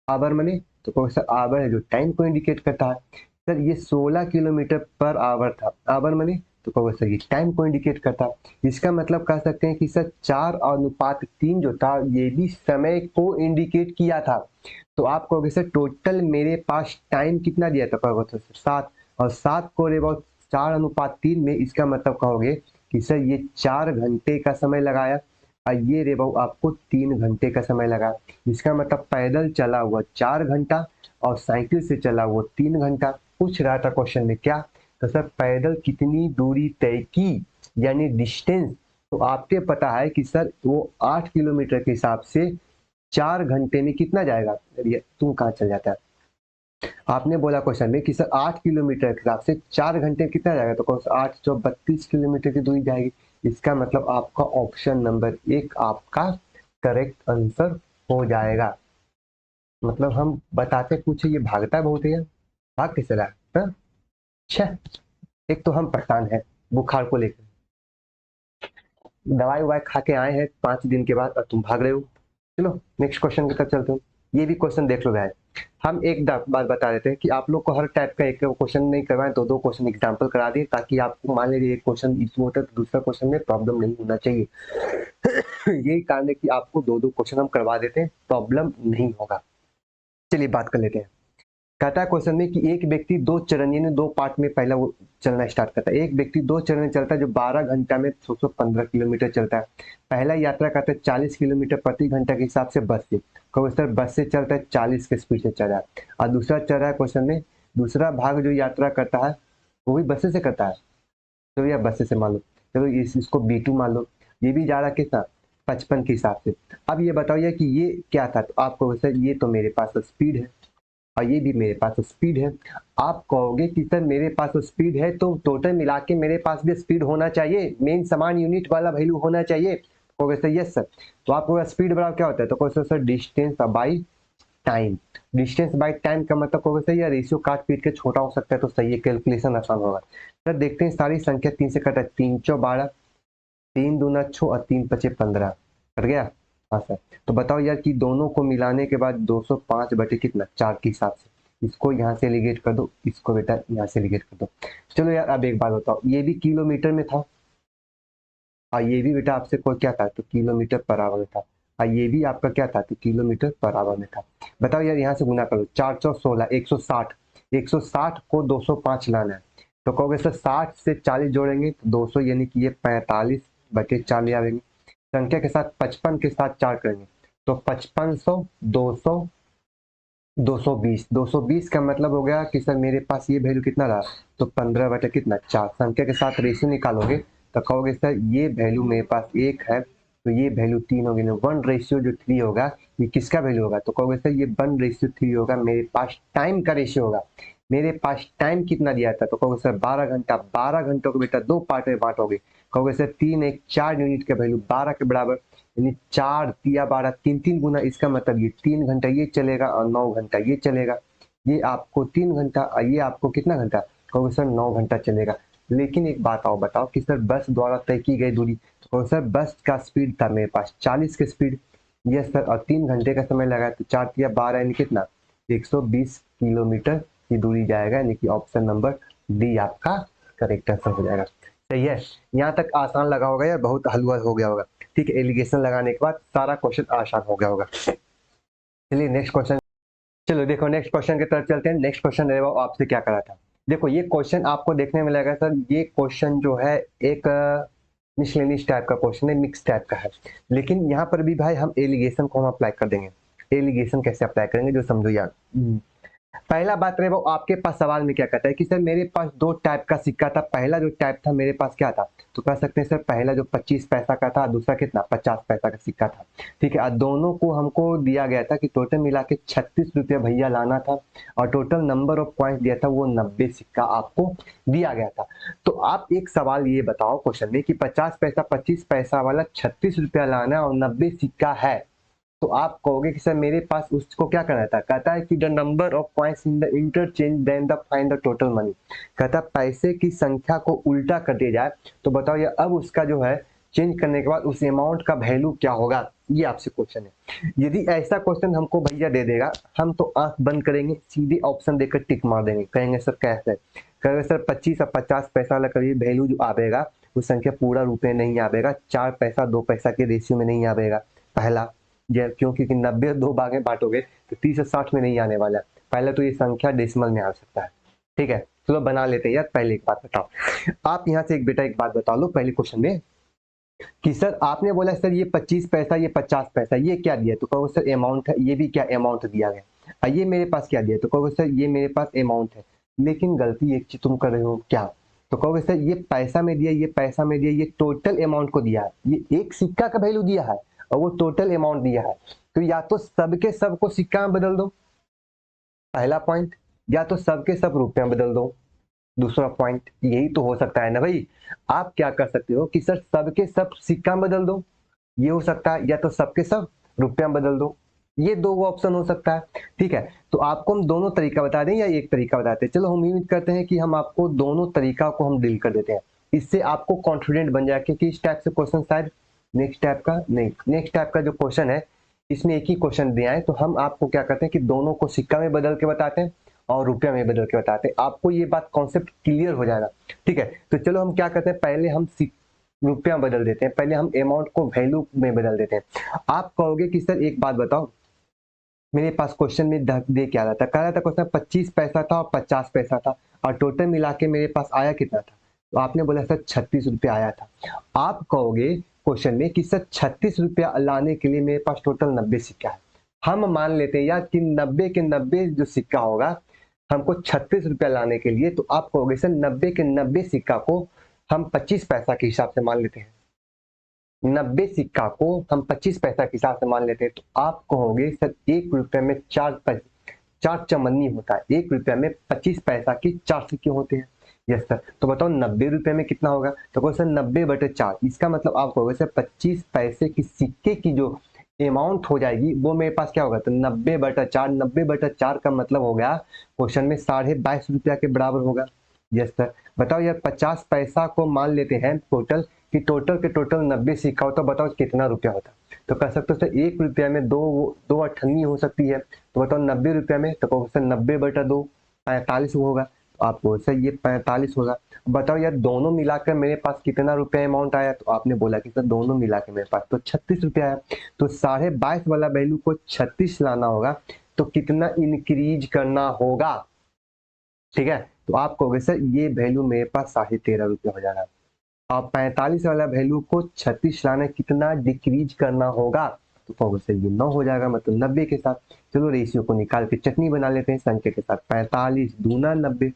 आवर मने तो कहो सर आवर है जो टाइम को इंडिकेट करता है। सर ये 16 किलोमीटर पर आवर था। आवर मने तो कहो सर ये टाइम को इंडिकेट करता है। इसका मतलब कह सकते हैं कि सर 4:3 जो था ये भी समय को इंडिकेट किया था। तो आप कहोगे सर टोटल मेरे पास टाइम कितना दिया था, कहोगे सर 7, और 7 को अबाउट 4:3 में, इसका मतलब कहोगे कि सर ये 4 घंटे का समय लगाया और ये रे बहु आपको 3 घंटे का समय लगा। इसका मतलब पैदल चला हुआ 4 घंटा और साइकिल से चला हुआ 3 घंटा। पूछ रहा था क्वेश्चन में क्या, तो सर पैदल कितनी दूरी तय की, यानी डिस्टेंस। तो आपको पता है कि सर वो 8 किलोमीटर के हिसाब से 4 घंटे में कितना जाएगा। अरे तू कहाँ चल जाता है, आपने बोला क्वेश्चन में कि सर 8 किलोमीटर के हिसाब से 4 घंटे में कितना जाएगा, तो कौन सा 8 जो 32 किलोमीटर की दूरी जाएगी। इसका मतलब आपका ऑप्शन नंबर 1 आपका करेक्ट आंसर हो जाएगा। मतलब हम बताते पूछे ये भागता बहुत है यार, भाग कैसे रहा है। छह, एक तो हम परेशान है बुखार को लेकर, दवाई ववाई खा के आए हैं 5 दिन के बाद और तुम भाग रहे हो। चलो नेक्स्ट क्वेश्चन की तरफ चलते हैं। ये भी क्वेश्चन देख लो भाई, हम एक बात बता देते हैं कि आप लोग को हर टाइप का एक क्वेश्चन नहीं करवाएं, दो दो क्वेश्चन एग्जाम्पल करा दिए ताकि आपको मान लीजिए एक क्वेश्चन इशू होता है तो दूसरा क्वेश्चन में प्रॉब्लम नहीं होना चाहिए। यही कारण है कि आपको दो दो क्वेश्चन हम करवा देते हैं, प्रॉब्लम नहीं होगा। चलिए बात कर लेते हैं। कहता है क्वेश्चन में कि एक व्यक्ति 2 चरण यानी 2 पार्ट में पहला वो चलना स्टार्ट करता है। एक व्यक्ति 2 चरण में चलता है जो 12 घंटा में 115 किलोमीटर चलता है। पहला यात्रा करता है 40 किलोमीटर प्रति घंटा के हिसाब से बस से, कहो सर बस से चलता है 40 के स्पीड से चल रहा है। और दूसरा चल रहा है क्वेश्चन में, दूसरा भाग जो यात्रा करता है वो भी बस से करता है, तो यह बस से मान लो, चलो इसको B2 मान लो। ये भी जा रहा है कितना 55 के हिसाब से। अब ये बताइए कि ये क्या था, तो आपको सर ये तो मेरे पास स्पीड है और ये भी मेरे पास स्पीड है। आप कहोगे कि सर मेरे पास स्पीड है तो टोटल मिला के मेरे पास भी स्पीड होना चाहिए, मेन समान यूनिट वाला वैल्यू होना चाहिए। कहोगे सर यस सर, तो आपको स्पीड बराबर क्या होता है, तो कहोगे sir distance by time. Distance by time का मतलब कहोगे सर यह रेशियो काट पीट के छोटा हो सकता है तो सही है, कैलकुलेशन आसान होगा। सर देखते हैं सारी संख्या 3 से कटा, 3 चौ 12, 3 दूना 6 और 3 पचे 15 कट गया। हाँ सर, तो बताओ यार कि दोनों को मिलाने के बाद 205 बटे कितना 4 के हिसाब से, इसको यहाँ से एलिगेट कर दो, इसको बेटा यहाँ से एलिगेट कर दो। चलो यार अब एक बात बताओ, ये भी किलोमीटर में था और ये भी बेटा आपसे कोई क्या था तो किलोमीटर पर आवर में था, और ये भी आपका क्या था तो किलोमीटर पर आवर में था। बताओ यार यहाँ से गुना करो, 4 चौ 16, 160, 160 को 205 लाना है, तो कहोगे सर 60 से 40 जोड़ेंगे तो 200 यानी कि ये 45 बटे 4 ले आएंगे। संख्या के साथ 55 के साथ 4 करेंगे तो 5500, 200, 220। 220 का मतलब हो गया कि सर मेरे पास ये वैल्यू कितना रहा, तो 15 बटे कितना 4। संख्या के साथ रेशियो निकालोगे तो कहोगे सर ये वैल्यू मेरे पास 1 है तो ये वैल्यू 3 होगी, 1:3 होगा। ये किसका वैल्यू होगा, तो कहोगे सर ये 1:3 होगा, मेरे पास टाइम का रेशियो होगा। मेरे पास टाइम कितना दिया था, तो कहोगे सर 12 घंटा। 12 घंटों को बेटा 2 पार्ट में बांटोगे, कहोगे सर 3 1 4 यूनिट का वैल्यू 12 के बराबर, यानी 4 तिया 12, 3 गुना। इसका मतलब ये 3 घंटा ये चलेगा और 9 घंटा ये चलेगा। ये आपको 3 घंटा और ये आपको कितना घंटा, कहोगे सर 9 घंटा चलेगा। लेकिन एक बात आओ बताओ कि सर बस द्वारा तय की गई दूरी, तो कहोगे सर बस का स्पीड था मेरे पास 40 के स्पीड, यस सर, और 3 घंटे का समय लगा तो 4 तिया 12 यानी कितना 120 किलोमीटर की दूरी जाएगा, यानी कि ऑप्शन नंबर डी आपका करेक्ट आंसर हो जाएगा। सही है, यहाँ तक आसान लगा होगा या बहुत हलवा हो गया होगा। ठीक है, एलिगेशन लगाने के बाद सारा क्वेश्चन आसान हो गया होगा। चलिए नेक्स्ट क्वेश्चन, चलो देखो नेक्स्ट क्वेश्चन की तरफ चलते हैं। नेक्स्ट क्वेश्चन है वो आपसे क्या करा था। देखो ये क्वेश्चन आपको देखने में लगेगा सर ये क्वेश्चन जो है एक मिसलेनियस टाइप का क्वेश्चन है, मिक्स टाइप का है, लेकिन यहाँ पर भी भाई हम एलिगेशन को हम अप्लाई कर देंगे। एलिगेशन कैसे अप्लाई करेंगे जो समझो यार। पहला बात रहे वो आपके पास सवाल में क्या कहता है कि सर मेरे पास 2 टाइप का सिक्का था। पहला जो टाइप था मेरे पास क्या था, तो कह सकते हैं सर पहला जो 25 पैसा का था, दूसरा कितना 50 पैसा का सिक्का था। ठीक है, दोनों को हमको दिया गया था कि टोटल मिला के 36 रुपया भैया लाना था और टोटल नंबर ऑफ पॉइंट दिया था वो 90 सिक्का आपको दिया गया था। तो आप एक सवाल ये बताओ क्वेश्चन में कि 50 पैसा 25 पैसा वाला 36 रुपया लाना और 90 सिक्का है, तो आप कहोगे कि सर मेरे पास उसको क्या करना था, कहता है कि the number of coins in the interchange then the find the total money, कहता है पैसे की संख्या को उल्टा कर दिया जाए, तो बताओ ये अब उसका जो है चेंज करने के बाद उस अमाउंट का वैल्यू क्या होगा, ये आपसे क्वेश्चन है। यदि ऐसा क्वेश्चन हमको भैया दे देगा, हम तो आंख बंद करेंगे, सीधे ऑप्शन देकर टिक मार देंगे, कहेंगे सर कैसे, कहेंगे सर 25 और 50 पैसा वाला कभी वैल्यू जो आवेगा वो संख्या पूरा रुपए नहीं आवेगा, 4 पैसा 2 पैसा के रेशियो में नहीं आवेगा, पहला क्योंकि 90 दो भागे बांटोगे तो 30 और 60 में नहीं आने वाला, पहले तो ये संख्या डेसिमल में आ सकता है। ठीक है, चलो बना लेते हैं यार। पहले एक बात बताओ, आप यहाँ से एक बेटा एक बात बता लो पहले क्वेश्चन में कि सर आपने बोला सर ये 25 पैसा ये 50 पैसा ये क्या दिया, तो कहोगे सर अमाउंट है, ये भी क्या अमाउंट दिया गया, ये मेरे पास क्या दिया, तो कहोगे सर ये मेरे पास अमाउंट है, लेकिन गलती एक चीज तुम कर रहे हो क्या, तो कहोगे सर ये पैसा में दिया, ये पैसा में दिया, ये टोटल अमाउंट को दिया है, ये एक सिक्का का वैल्यू दिया है और वो टोटल अमाउंट दिया है, तो या तो सबके सब को सिक्का में बदल दो, पहला पॉइंट, या तो सबके सब रुपये में बदल दो, दूसरा पॉइंट, यही तो हो सकता है ना भाई। आप क्या कर सकते हो कि सर सबके सब सिक्का में बदल दो, ये हो सकता है, या तो सबके सब रुपया में बदल दो, ये दो ऑप्शन हो सकता है। ठीक है, तो आपको हम दोनों तरीका बता दें या एक तरीका बताते हैं, चलो हम उम्मीद करते हैं कि हम आपको दोनों तरीका को हम डील कर देते हैं, इससे आपको कॉन्फिडेंट बन जाए कि इस टाइप से क्वेश्चन शायद नेक्स्ट टाइप का जो क्वेश्चन है इसमें एक ही क्वेश्चन दिया है, तो हम आपको क्या करते हैं कि दोनों को सिक्का में बदल के बताते हैं और रुपया में बदल के बताते हैं, आपको ये बात कॉन्सेप्ट क्लियर हो जाएगा। ठीक है, तो चलो हम क्या करते हैं, पहले हम रुपया बदल देते हैं, पहले हम अमाउंट को वैल्यू में बदल देते हैं। आप कहोगे कि सर एक बात बताओ, मेरे पास क्वेश्चन में दे क्या रहा था, कह रहा था क्वेश्चन 25 पैसा था और 50 पैसा था और टोटल मिला के मेरे पास आया कितना था, तो आपने बोला सर 36 रुपया आया था। आप कहोगे क्वेश्चन में कि सर 36 रुपया लाने के लिए मेरे पास टोटल 90 सिक्का है, हम मान लेते हैं यार कि 90 के 90 जो सिक्का होगा हमको 36 रुपया लाने के लिए, तो आप कहोगे सर 90 के 90 सिक्का को हम 25 पैसा के हिसाब से मान लेते हैं, 90 सिक्का को हम 25 पैसा के हिसाब से मान लेते हैं, तो आप कहोगे सर 1 रुपये में 4 चमन्नी होता है, 1 रुपया में 25 पैसा की 4 सिक्के होते हैं। यस सर, तो बताओ 90 रुपये में कितना होगा, तो कहो सर 90/4, इसका मतलब आप कहोगे सर 25 पैसे की सिक्के की जो अमाउंट हो जाएगी वो मेरे पास क्या होगा, तो 90/4, 90/4 का मतलब हो गया क्वेश्चन में 22.5 रुपया के बराबर होगा। यस सर, बताओ यार 50 पैसा को मान लेते हैं टोटल कि टोटल के टोटल 90 सिक्का हो, तो बताओ कितना रुपया होता, तो कह सकते हो सर 1 रुपया में दो अठन्नी हो सकती है, तो बताओ 90 रुपया में, तो कहो सर 90/2 45 होगा, तो आपको सर ये 45 होगा। बताओ यार दोनों मिलाकर मेरे पास कितना रुपया अमाउंट आया, तो आपने बोला कि सर दोनों मिला के मेरे पास तो 36 रुपया आया, तो 22.5 वाला वैल्यू को 36 लाना होगा, तो कितना इंक्रीज करना होगा। ठीक है, तो आप कहोगे सर ये वैल्यू मेरे पास 13.5 रुपया हो जाएगा, अब 45 वाला वैल्यू को 36 लाने कितना डिक्रीज करना होगा, तो कहोगे सर ये 9 हो जाएगा, मतलब 90 के साथ। चलो रेशियो को निकाल के चटनी बना लेते हैं संख्या के साथ, 45 दूना 90,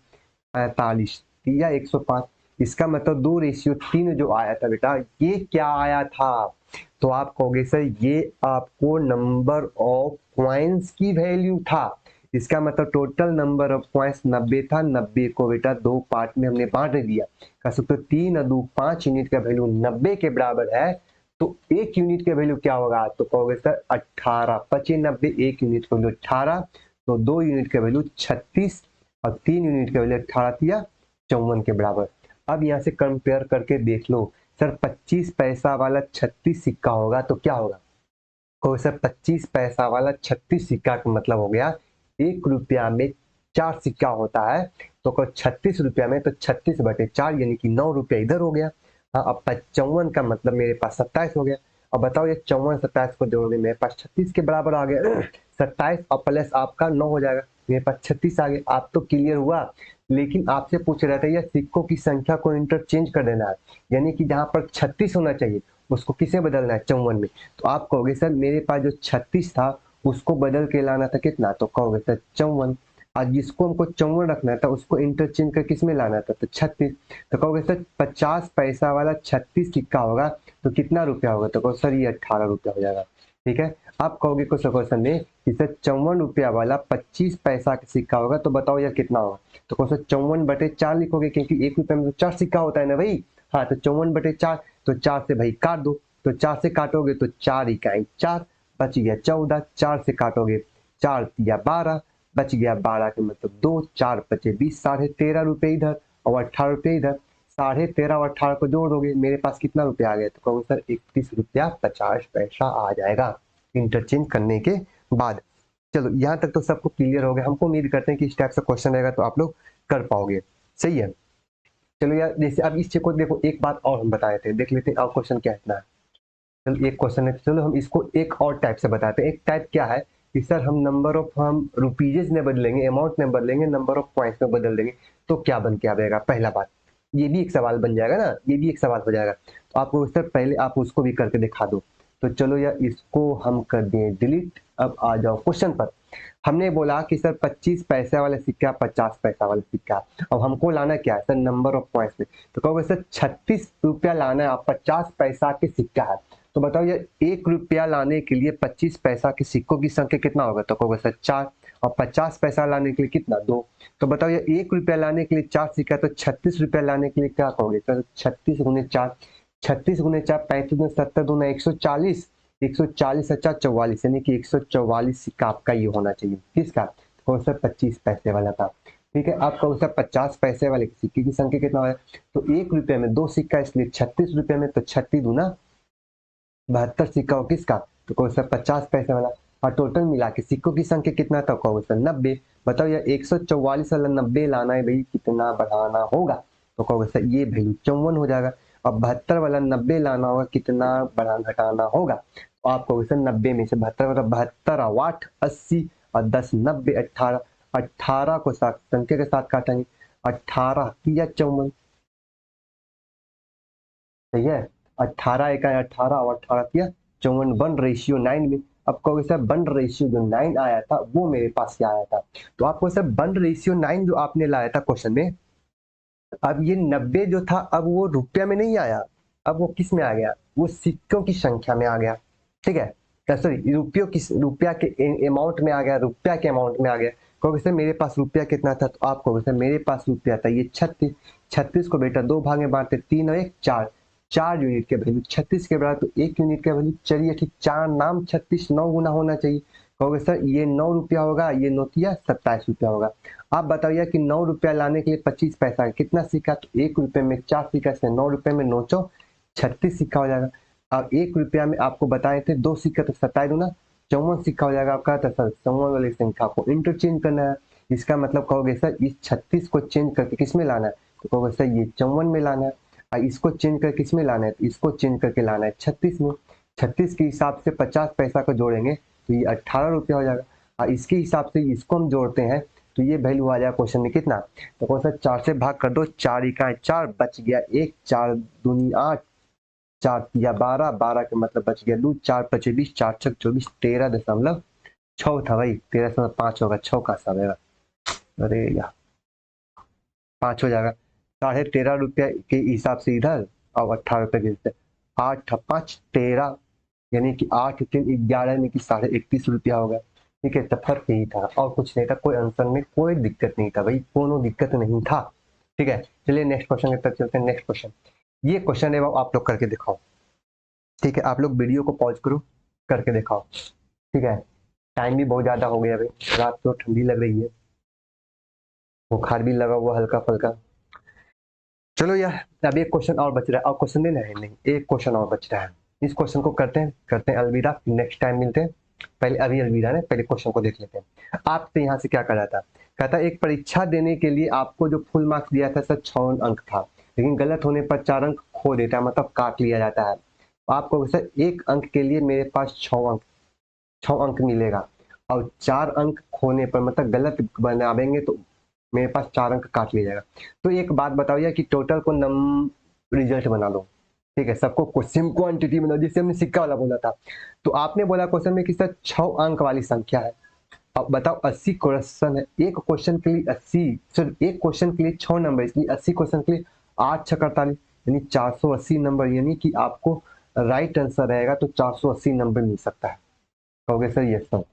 45 या 105, इसका मतलब 2:3 जो आया था बेटा ये क्या आया था, तो आप कहोगे सर ये आपको नंबर ऑफ पॉइंट्स की वैल्यू था, इसका मतलब टोटल नंबर ऑफ पॉइंट्स 90 था, 90 को बेटा दो पार्ट में हमने बांट दिया, कह सकते हो 3 और 2 5 यूनिट का वैल्यू 90 के बराबर है, तो एक यूनिट का वैल्यू क्या होगा, तो कहोगे सर 18, 25 90 एक यूनिट का वैल्यू 18, तो 2 यूनिट का वैल्यू 36 और 3 यूनिट का वैल्यू 18 या 54 के बराबर। अब यहाँ से कंपेयर करके देख लो, सर 25 पैसा वाला 36 सिक्का होगा तो क्या होगा, तो सर 25 पैसा वाला 36 सिक्का का मतलब हो गया 1 रुपया में 4 सिक्का होता है, तो 36 रुपया में तो 36/4 यानी कि 9 रुपया इधर हो गया। हाँ, अब 55 का मतलब मेरे पास 27 हो गया। अब बताओ ये 54 27 को जोड़ मेरे पास 36 के बराबर आ गया, 27 और प्लस आपका 9 हो जाएगा, मेरे पास 36 आ गया। आप तो क्लियर हुआ, लेकिन आपसे पूछ रहा था यह सिक्कों की संख्या को इंटरचेंज कर देना है, यानी कि जहां पर 36 होना चाहिए उसको किसे बदलना है 54 में, तो आप कहोगे सर मेरे पास जो 36 था उसको बदल के लाना था कितना, तो कहोगे सर 54, और जिसको हमको 54 रखना था उसको इंटरचेंज कर किस में लाना था, तो 36, तो कहोगे सर 50 पैसा वाला 36 सिक्का होगा तो कितना रुपया होगा, तो कहो सर ये 18 रुपया हो जाएगा। ठीक है, आप कहोगे क्वेश्चन में कि सर 54 रुपया वाला 25 पैसा का सिक्का होगा तो बताओ यह कितना होगा, तो कहो सर 54/4 लिखोगे, क्योंकि 1 रुपये में तो 4 सिक्का होता है ना भाई। हाँ, तो 54/4, तो 4 से भाई काट दो, तो 4 से काटोगे तो 4 इकाई 4, बच गया 14, 4 से काटोगे 4 या 12, बच गया 12 के मतलब 2, 4 बचे 20, 13.5 रुपये इधर और 18 रुपये इधर। 13.5 और 18 को जोड़ोगे, मेरे पास कितना रुपया आ गया? तो कहोगे सर 31 रुपया 50 पैसा आ जाएगा इंटरचेंज करने के बाद। चलो यहाँ तक तो सबको क्लियर हो गया। हमको उम्मीद करते हैं कि इस टाइप से क्वेश्चन रहेगा तो आप लोग कर पाओगे। सही है। चलो यार, जैसे अब इस चीज को देखो, एक बात और हम बताए थे, देख लेते हैं और क्वेश्चन क्या इतना है। चलो एक क्वेश्चन है, चलो हम इसको एक और टाइप से बताते हैं। एक टाइप क्या है कि सर हम नंबर ऑफ हम रुपीजेज में बदलेंगे, अमाउंट में बदलेंगे, नंबर ऑफ पॉइंट्स में बदल देंगे तो क्या बन के आएगा? पहला बात, ये भी एक सवाल बन जाएगा ना, ये भी एक सवाल हो जाएगा। तो आपको सर पहले आप उसको भी करके दिखा दो। तो चलो यार इसको हम कर दिए डिलीट। अब आ जाओ क्वेश्चन पर। हमने बोला कि सर 25 पैसे वाला सिक्का, 50 पैसा वाला सिक्का, अब हमको लाना क्या है सर? नंबर ऑफ पॉइंट्स में। तो कहोगे सर 36 रुपया लाना है, आप 50 पैसा के सिक्का है। तो बताओ यार 1 रुपया लाने के लिए 25 पैसा के सिक्कों की संख्या कितना होगा? तो कहोगे सर 4, और 50 पैसा लाने के लिए कितना? 2। तो बताओ यार 1 रुपया लाने के लिए 4 सिक्का, तो 36 रुपया लाने के लिए क्या कहोगे सर? 36 गुने 4, 36 गुने 4 35 गुने 70 दूना 140, 140 अच्छा 44, यानी कि 144 सिक्का आपका ये होना चाहिए। किसका? कौन सा? 25 पैसे वाला का। ठीक है। आप कहो सर 50 पैसे वाले सिक्के की संख्या कितना है? तो 1 रुपये में 2 सिक्का, इसलिए 36 रुपये में, तो 36 दूना 72 सिक्का हो किसका? तो कहो सर 50 पैसे वाला। और टोटल मिला के सिक्कों की संख्या कितना था? कहो सर 90। बताओ यार 144 वाला 90 लाना है भाई, कितना बढ़ाना होगा? तो कहोगे सर ये वैल्यू 54 हो जाएगा। अब 72 वाला 90 लाना होगा, कितना बढ़ाना घटाना होगा? तो आप कहोगे सर 90 में से 72 वाला 72 8 80 और 10 90 18, 18 को साथ संख्या के साथ काटेंगे, 18 या 54। सही है। 18 एक 18 और 18 किया 54, 1:9 में। अब कहोगे सर 1:9 जो 9 आया था वो मेरे पास क्या आया था? तो आपको सर 1:9 जो आपने लाया था क्वेश्चन में, अब ये 90 जो था अब वो रुपया में नहीं आया, अब वो किस में आ गया? वो सिक्कों की संख्या में आ गया। ठीक है। सॉरी, रुपया के अमाउंट में आ गया, रुपया के अमाउंट में आ गया। कहोगे सर मेरे पास रुपया कितना था? तो आप कहोगे सर मेरे पास रुपया था ये 36। 36 को बेटा 2 भाग में बांटते, 3 और 1 4, 4 यूनिट के वैल्यू 36 के बराबर, तो 1 यूनिट का वैल्यू। चलिए ठीक, 4 नाम 36 9 गुना होना चाहिए। कहोगे सर ये 9 रुपया होगा, ये 9 तिया 27 रुपया होगा। आप बताइए कि 9 रुपया लाने के लिए 25 पैसा कितना सिक्का? तो 1 रुपये में 4 सिक्का से 9 रुपये में 9 चौ 36 सिक्का हो जाएगा। अब 1 रुपया में आपको बताए थे 2 सिक्का, तो 27 दूना 54 सिक्का हो जाएगा आपका। तो सर 54 वाली संख्या को इंटरचेंज करना है। इसका मतलब कहोगे सर इस 36 को चेंज करके किस में लाना है? तो कहोगे सर ये 54 में लाना है। और इसको चेंज करके किस में लाना है? तो इसको चेंज करके लाना है 36 में। 36 के हिसाब से 50 पैसा को जोड़ेंगे तो ये 18 रुपया हो जाएगा। और इसके हिसाब से इसको हम जोड़ते हैं तो ये वैल्यू आ जाएगा क्वेश्चन में कितना? तो कौन सा 4 से भाग कर दो, 4 इकाई 4, बच गया 1, 4 दूनी 8, 4 या 12, 12 के मतलब बच गया 2, 4 पचे 20, 4 छक 24, 13.6 था भाई, 13.5 होगा, 6 का सा रहेगा। अरे यार 5 हो जाएगा। 13.5 रुपया के हिसाब से इधर और 18 रुपये के 8 5 13, यानी कि 8 3 11, यानी कि 31.5 रुपया होगा। ठीक है। तो फर्क यही था और कुछ नहीं था, कोई आंसर में कोई दिक्कत नहीं था भाई, कोनो दिक्कत नहीं था। ठीक है। चलिए नेक्स्ट क्वेश्चन की तरफ चलते हैं। नेक्स्ट क्वेश्चन, ये क्वेश्चन है वो आप लोग करके दिखाओ। ठीक है। आप लोग वीडियो को पॉज करो, करके दिखाओ। ठीक है। टाइम भी बहुत ज्यादा हो गया भाई, रात तो ठंडी लग रही है, बुखार भी लगा हुआ हल्का फुल्का। चलो यार अब एक क्वेश्चन और बच रहा है, और क्वेश्चन देना है नहीं, एक क्वेश्चन और बच रहा है। इस क्वेश्चन को करते हैं अलविदा, नेक्स्ट टाइम मिलते हैं। पहले अभी अलविदा ने, पहले क्वेश्चन को देख लेते हैं। आपसे यहाँ से क्या कह रहा था? कहता एक परीक्षा देने के लिए आपको जो फुल मार्क्स दिया था सर 6 अंक था, लेकिन गलत होने पर 4 अंक खो देता है, मतलब काट लिया जाता है। आपको सर 1 अंक के लिए मेरे पास 6 अंक मिलेगा, और 4 अंक खोने पर मतलब गलत बनावेंगे तो मेरे पास 4 अंक काट लिया जाएगा। तो एक बात बताओ यार कि टोटल को रिजल्ट बना दो। ठीक है। सबको सेम क्वांटिटी बनाओ, जिससे हमने सिक्का वाला बोला था। तो आपने बोला क्वेश्चन में कि सर 6 अंक वाली संख्या है। अब बताओ 80 क्वेश्चन है, एक क्वेश्चन के लिए 80, सर एक क्वेश्चन के लिए 6 नंबर, इसलिए 80 क्वेश्चन के लिए 8 6 48, यानी 480 नंबर, यानी कि आपको राइट आंसर रहेगा तो 480 नंबर मिल सकता है। कहोगे सर यस सर।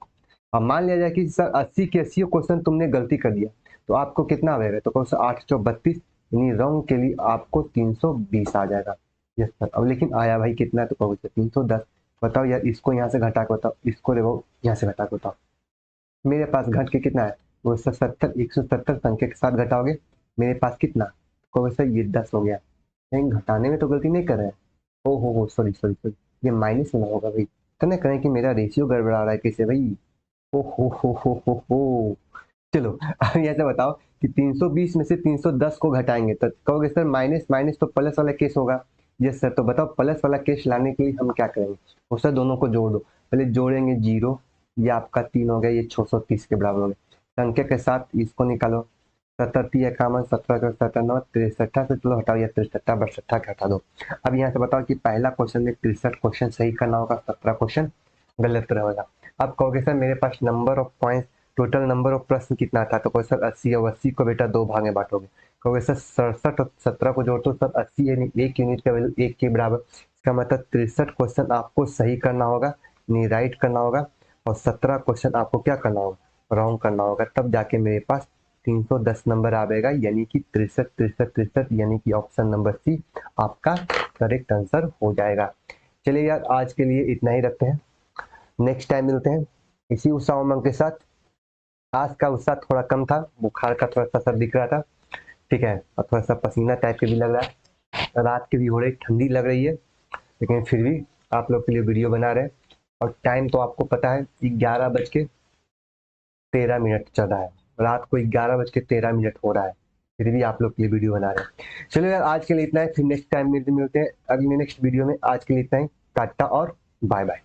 अब मान लिया जाए कि सर 80 के 80 क्वेश्चन तुमने गलती कर दिया, तो आपको कितना आएगा? तो कहो सर 8 चौ 32, यानी रॉन्ग के लिए आपको 320 आ जाएगा। Yes sir. अब लेकिन आया भाई कितना है? तो कहोगे सर 310। बताओ यार, इसको यहाँ से घटा के बताओ, इसको देखो यहाँ से घटा के बताओ। मेरे पास घट के कितना है, वो 170 संख्या के साथ घटाओगे, मेरे पास कितना, कहोगे सर ये 10 हो गया। लेकिन घटाने में तो गलती नहीं कर रहे हैं। ओ हो, सॉरी सॉरी सॉरी, ये माइनस में ना होगा भाई। करें करें कि मेरा रेशियो गड़बड़ा रहा है कैसे भाई। ओ हो। चलो अब यहाँ से बताओ कि 320 में से 310 को घटाएंगे तो कहोगे सर माइनस माइनस तो प्लस वाला केस होगा। यस सर, तो बताओ प्लस वाला केस लाने के लिए हम क्या करेंगे। वो सर दोनों को जोड़ दो, पहले जोड़ेंगे 0, ये आपका 3 हो गया, ये 630 के बराबर हो गया। संख्या के साथ इसको निकालो, 77 इक्यावन 17 17 63 से चलो हटाओ, या 63 62 के हटा दो। अब यहाँ से बताओ कि पहला क्वेश्चन में 63 क्वेश्चन सही करना होगा, 17 क्वेश्चन गलत रहेगा। अब कहोगे सर मेरे पास number of points, total number of प्रश्न कितना था, तो कहोगे सर 80 और 80 को बेटा 2 भाग में बांटोगे। कहोगे सर 67 और 17 को जोड़ते हो सर 80 यानी 1 यूनिट का वैल्यू 1 के बराबर। इसका मतलब 63 क्वेश्चन आपको सही करना होगा, यानी राइट करना होगा, और 17 क्वेश्चन आपको क्या करना होगा, रॉन्ग करना होगा। तब जाके मेरे पास 310 नंबर आएगा, यानी कि 63 यानी कि ऑप्शन नंबर सी आपका करेक्ट आंसर हो जाएगा। चलिए यार, आज के लिए इतना ही रखते हैं, नेक्स्ट टाइम मिलते हैं इसी उत्साह उमंग के साथ। आज का उत्साह थोड़ा कम था, बुखार का थोड़ा सा सर दिख रहा था, ठीक है, और थोड़ा सा पसीना टाइप के भी लग रहा है, रात की भी हो रही ठंडी लग रही है, लेकिन फिर भी आप लोग के लिए वीडियो बना रहे हैं। और टाइम तो आपको पता है 11:13 चल रहा है, रात को 11:13 हो रहा है, फिर भी आप लोग के लिए वीडियो बना रहे हैं। चलो यार, आज के लिए इतना है, फिर नेक्स्ट टाइम मिलते हैं अगले नेक्स्ट वीडियो में। आज के लिए इतना ही, टाटा और बाय बाय।